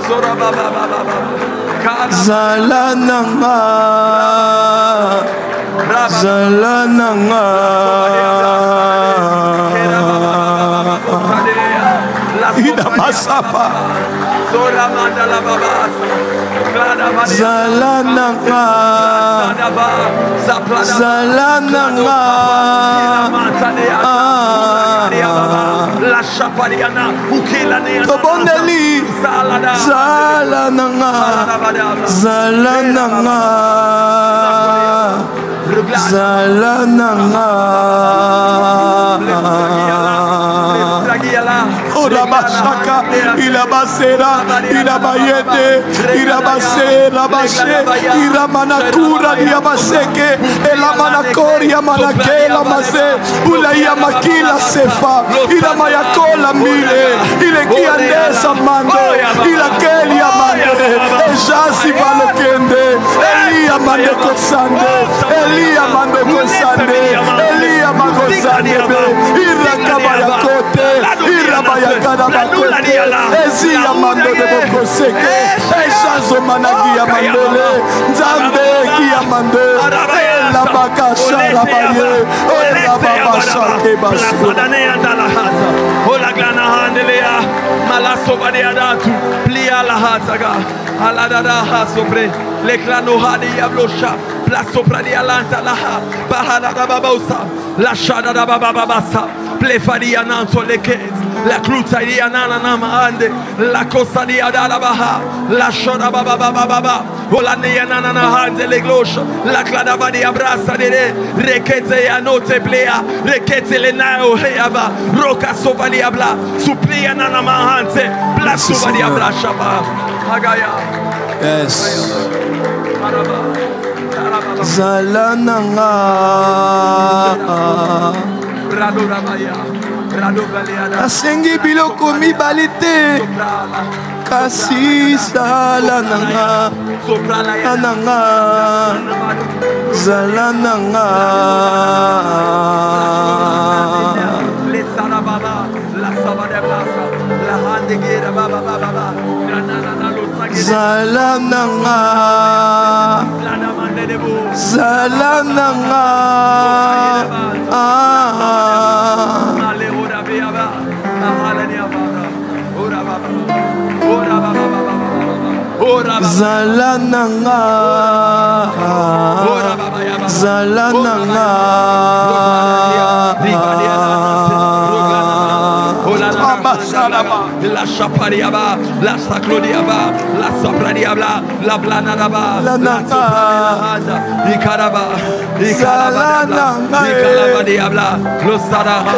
Sorababababa. Zalananga Zalananga Ida Masapa Zalananga Zalananga Tobondeli Zalananga Zalananga Zalananga Oh Rabashaka, Ilabasera, Ilabayete, Ilabase, Rabashe, Ilamanakura, Diabaseke, Elamanakoria, Manakela, Mase, Ulaya Makila Sefa, Ilamayakola Mile, Ilekiandesa Mando, Ilakelia Mande, Ejasi Valokende, Elia Mande Kosande, Elia Mande Kosande, Elia Mande Kosande, Irakabayakote, Irabayakadabakote, Ezia Mando de Bokoseke, Ejazo Managia Mandele, Nzambe Kiamande, Elabaka Sharabaye, Elababa Shake Basura. Ola glana handelea, malaso badiadatu, plia la hataga, aladada hasobre, le clano hadi yablosha, plaso pradialanta laha, bahada babosa, la shada da bababasa, plefadia nanso lekez, la cluta di anana namande, la costa di adalabaha, la shada babababa, ola neanana hande le glosha, la clada badi abrasa de rekete anote plea, rekete le nao heava, roca sovali abla, suplia nana mahante, plaso badi abla shaba, agaya. Yes. Zalananga Asengi biloko mibalite Kasi zalananga Ananga Zalananga Zalananga Zalananga Zalananga Zalananga la chapariaba, la saclodiaba, la sapradiaba, la blanadaba, la sopradiaba, Icaraba, Icaraba diabla, lo saraha,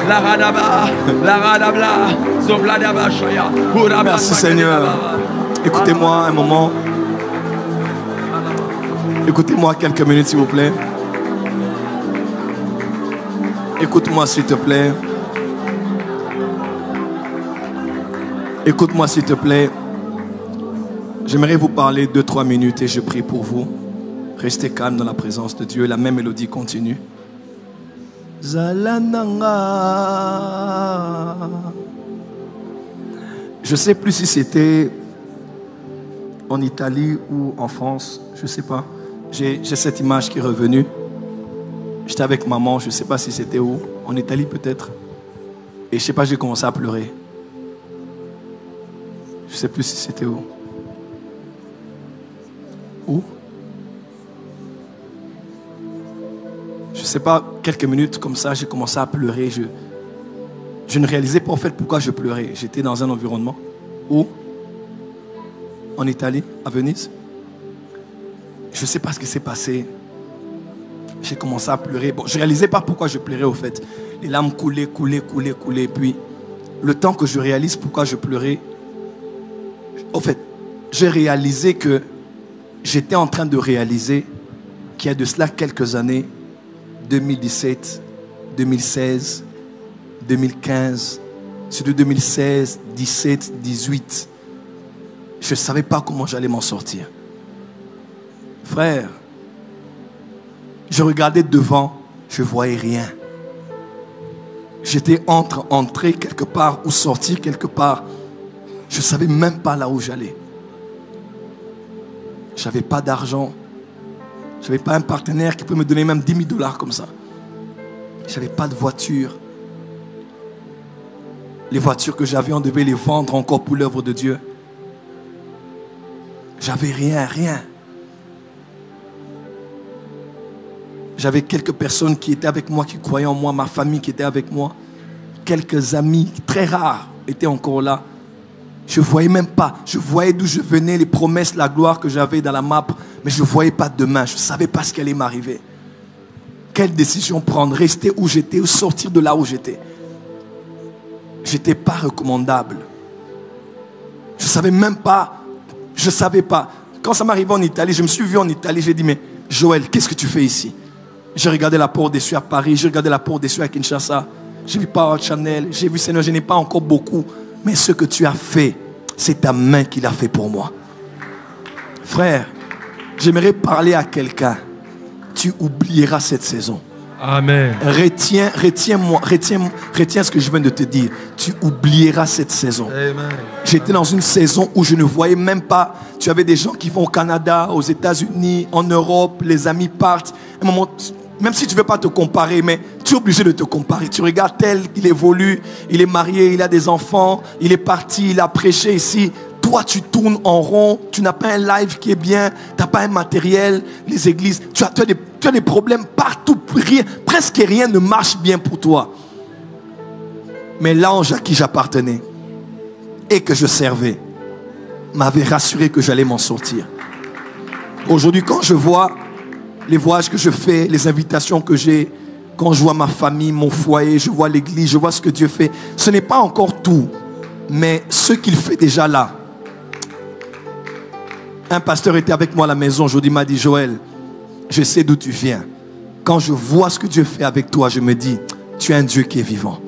la radaba, la radabla, sobladiaba shaya. Merci Seigneur. Écoutez-moi un moment. Écoutez-moi quelques minutes s'il vous plaît. Écoute-moi s'il te plaît. Écoute-moi s'il te plaît. J'aimerais vous parler 2-3 minutes et je prie pour vous. Restez calme dans la présence de Dieu. La même mélodie continue. Zalananga. Je ne sais plus si c'était en Italie ou en France. Je ne sais pas. J'ai cette image qui est revenue. J'étais avec maman. Je ne sais pas si c'était où. En Italie peut-être. Et je ne sais pas, j'ai commencé à pleurer. Je ne sais plus si c'était où. Où? Je ne sais pas, quelques minutes comme ça, j'ai commencé à pleurer. Je ne réalisais pas en fait pourquoi je pleurais. J'étais dans un environnement. Où? En Italie, à Venise. Je ne sais pas ce qui s'est passé. J'ai commencé à pleurer. Bon, je ne réalisais pas pourquoi je pleurais au fait. Les larmes coulaient. Puis, le temps que je réalise pourquoi je pleurais, au fait, j'ai réalisé que j'étais en train de réaliser qu'il y a de cela quelques années, 2017, 2016, 2015, c'est de 2016, 17, 18. Je ne savais pas comment j'allais m'en sortir. Frère, je regardais devant, je ne voyais rien. J'étais entré quelque part ou sortir quelque part. Je ne savais même pas là où j'allais. Je n'avais pas d'argent. Je n'avais pas un partenaire qui pouvait me donner même 10 000 $ comme ça. Je n'avais pas de voiture. Les voitures que j'avais, on devait les vendre encore pour l'œuvre de Dieu. J'avais rien. J'avais quelques personnes qui étaient avec moi, qui croyaient en moi, ma famille qui était avec moi. Quelques amis très rares étaient encore là. Je ne voyais même pas. Je voyais d'où je venais, les promesses, la gloire que j'avais dans la map. Mais je ne voyais pas demain. Je ne savais pas ce qui allait m'arriver. Quelle décision prendre? Rester où j'étais ou sortir de là où j'étais? j'étais pas recommandable. Je savais même pas. Je savais pas. Quand ça m'arrivait en Italie, je me suis vu en Italie, j'ai dit, mais Joël, qu'est-ce que tu fais ici? J'ai regardé la porte des cieux à Paris, j'ai regardé la porte des cieux à Kinshasa, j'ai vu Power Channel, j'ai vu Seigneur, je n'ai pas encore beaucoup, mais ce que tu as fait, c'est ta main qui l'a fait pour moi. Frère, j'aimerais parler à quelqu'un. Tu oublieras cette saison. Amen. Retiens ce que je viens de te dire. Tu oublieras cette saison. J'étais dans une saison où je ne voyais même pas. Tu avais des gens qui vont au Canada, aux États-Unis, en Europe. Les amis partent. À un moment, même si tu ne veux pas te comparer, mais tu es obligé de te comparer. Tu regardes tel, il évolue, il est marié, il a des enfants, il est parti, il a prêché ici. Toi, tu tournes en rond, tu n'as pas un live qui est bien, tu n'as pas un matériel, les églises, tu as des problèmes partout, presque rien ne marche bien pour toi. Mais l'ange à qui j'appartenais et que je servais m'avait rassuré que j'allais m'en sortir. Aujourd'hui, quand je vois les voyages que je fais, les invitations que j'ai, quand je vois ma famille, mon foyer, je vois l'église, je vois ce que Dieu fait, ce n'est pas encore tout, mais ce qu'il fait déjà là. Un pasteur était avec moi à la maison aujourd'hui, il m'a dit, Joël, je sais d'où tu viens. Quand je vois ce que Dieu fait avec toi, je me dis, tu es un Dieu qui est vivant.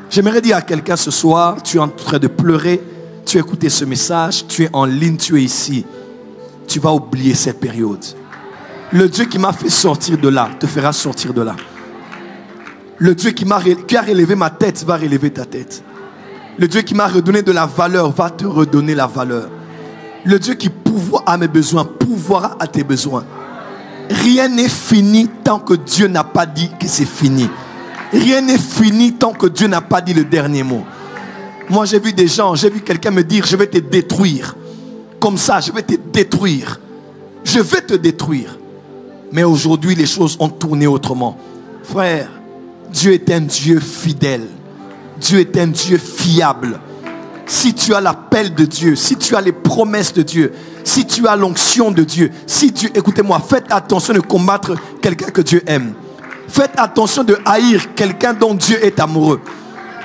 J'aimerais dire à quelqu'un ce soir, tu es en train de pleurer, tu as écouté ce message, tu es en ligne, tu es ici. Tu vas oublier cette période. Le Dieu qui m'a fait sortir de là, te fera sortir de là. Le Dieu qui a relevé ma tête, va relever ta tête. Le Dieu qui m'a redonné de la valeur, va te redonner la valeur. Le Dieu qui pourvoit à mes besoins, pourvoira à tes besoins. Rien n'est fini tant que Dieu n'a pas dit que c'est fini. Rien n'est fini tant que Dieu n'a pas dit le dernier mot. Moi j'ai vu des gens, j'ai vu quelqu'un me dire, je vais te détruire. Comme ça, je vais te détruire. Je vais te détruire. Mais aujourd'hui, les choses ont tourné autrement. Frère, Dieu est un Dieu fidèle. Dieu est un Dieu fiable. Si tu as l'appel de Dieu, si tu as les promesses de Dieu, si tu as l'onction de Dieu, si Dieu, écoutez-moi, faites attention de combattre quelqu'un que Dieu aime. Faites attention de haïr quelqu'un dont Dieu est amoureux.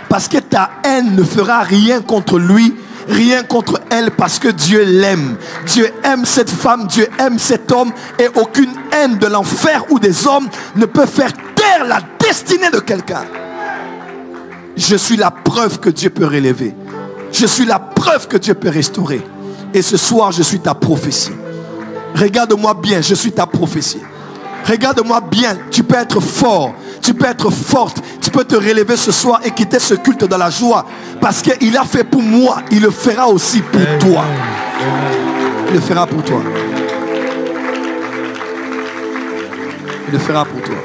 Parce que ta haine ne fera rien contre lui, rien contre elle, parce que Dieu l'aime. Dieu aime cette femme, Dieu aime cet homme, et aucune haine de l'enfer ou des hommes ne peut faire taire la destinée de quelqu'un. Je suis la preuve que Dieu peut relever. Je suis la preuve que Dieu peut restaurer. Et ce soir, je suis ta prophétie. Regarde-moi bien, je suis ta prophétie. Regarde-moi bien, tu peux être fort, tu peux être forte, tu peux te relever ce soir et quitter ce culte dans la joie. Parce qu'il a fait pour moi, il le fera aussi pour toi. Il le fera pour toi. Il le fera pour toi.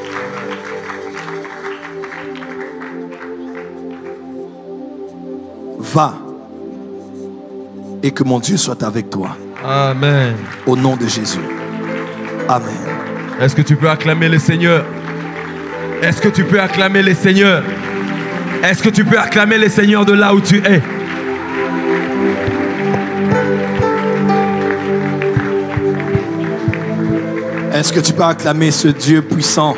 Va. Et que mon Dieu soit avec toi. Amen. Au nom de Jésus. Amen. Est-ce que tu peux acclamer le Seigneur? Est-ce que tu peux acclamer le Seigneur? Est-ce que tu peux acclamer le Seigneur de là où tu es? Est-ce que tu peux acclamer ce Dieu puissant?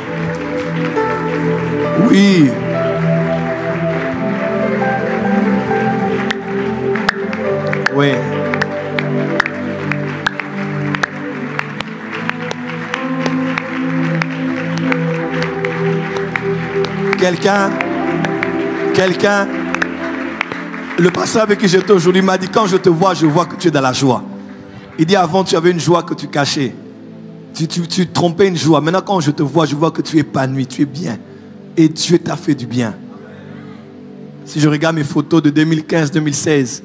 Oui. Oui. Quelqu'un, le pasteur avec qui j'étais aujourd'hui m'a dit, quand je te vois, je vois que tu es dans la joie. Il dit, avant tu avais une joie que tu cachais. Tu trompais une joie. Maintenant quand je te vois, je vois que tu es épanoui, tu es bien. Et Dieu t'a fait du bien. Si je regarde mes photos de 2015-2016,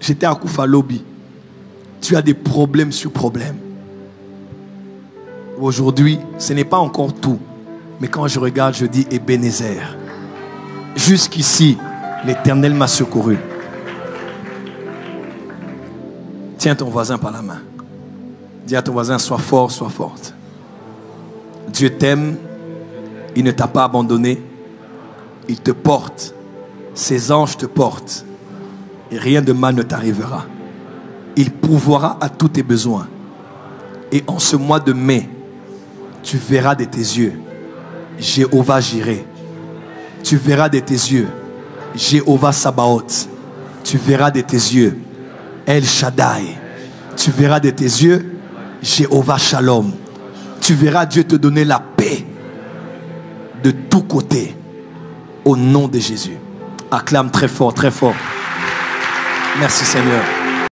j'étais à Koufa Lobby. Tu as des problèmes sur problèmes. Aujourd'hui, ce n'est pas encore tout. Mais quand je regarde, je dis Ebenezer. Jusqu'ici, l'Éternel m'a secouru. Tiens ton voisin par la main. Dis à ton voisin, sois fort, sois forte. Dieu t'aime. Il ne t'a pas abandonné. Il te porte. Ses anges te portent. Et rien de mal ne t'arrivera. Il pourvoira à tous tes besoins. Et en ce mois de mai, tu verras de tes yeux Jéhovah Jireh. Tu verras de tes yeux Jéhovah Sabaoth. Tu verras de tes yeux El Shaddai. Tu verras de tes yeux Jéhovah Shalom. Tu verras Dieu te donner la paix de tous côtés au nom de Jésus. Acclame très fort, très fort. Merci Seigneur.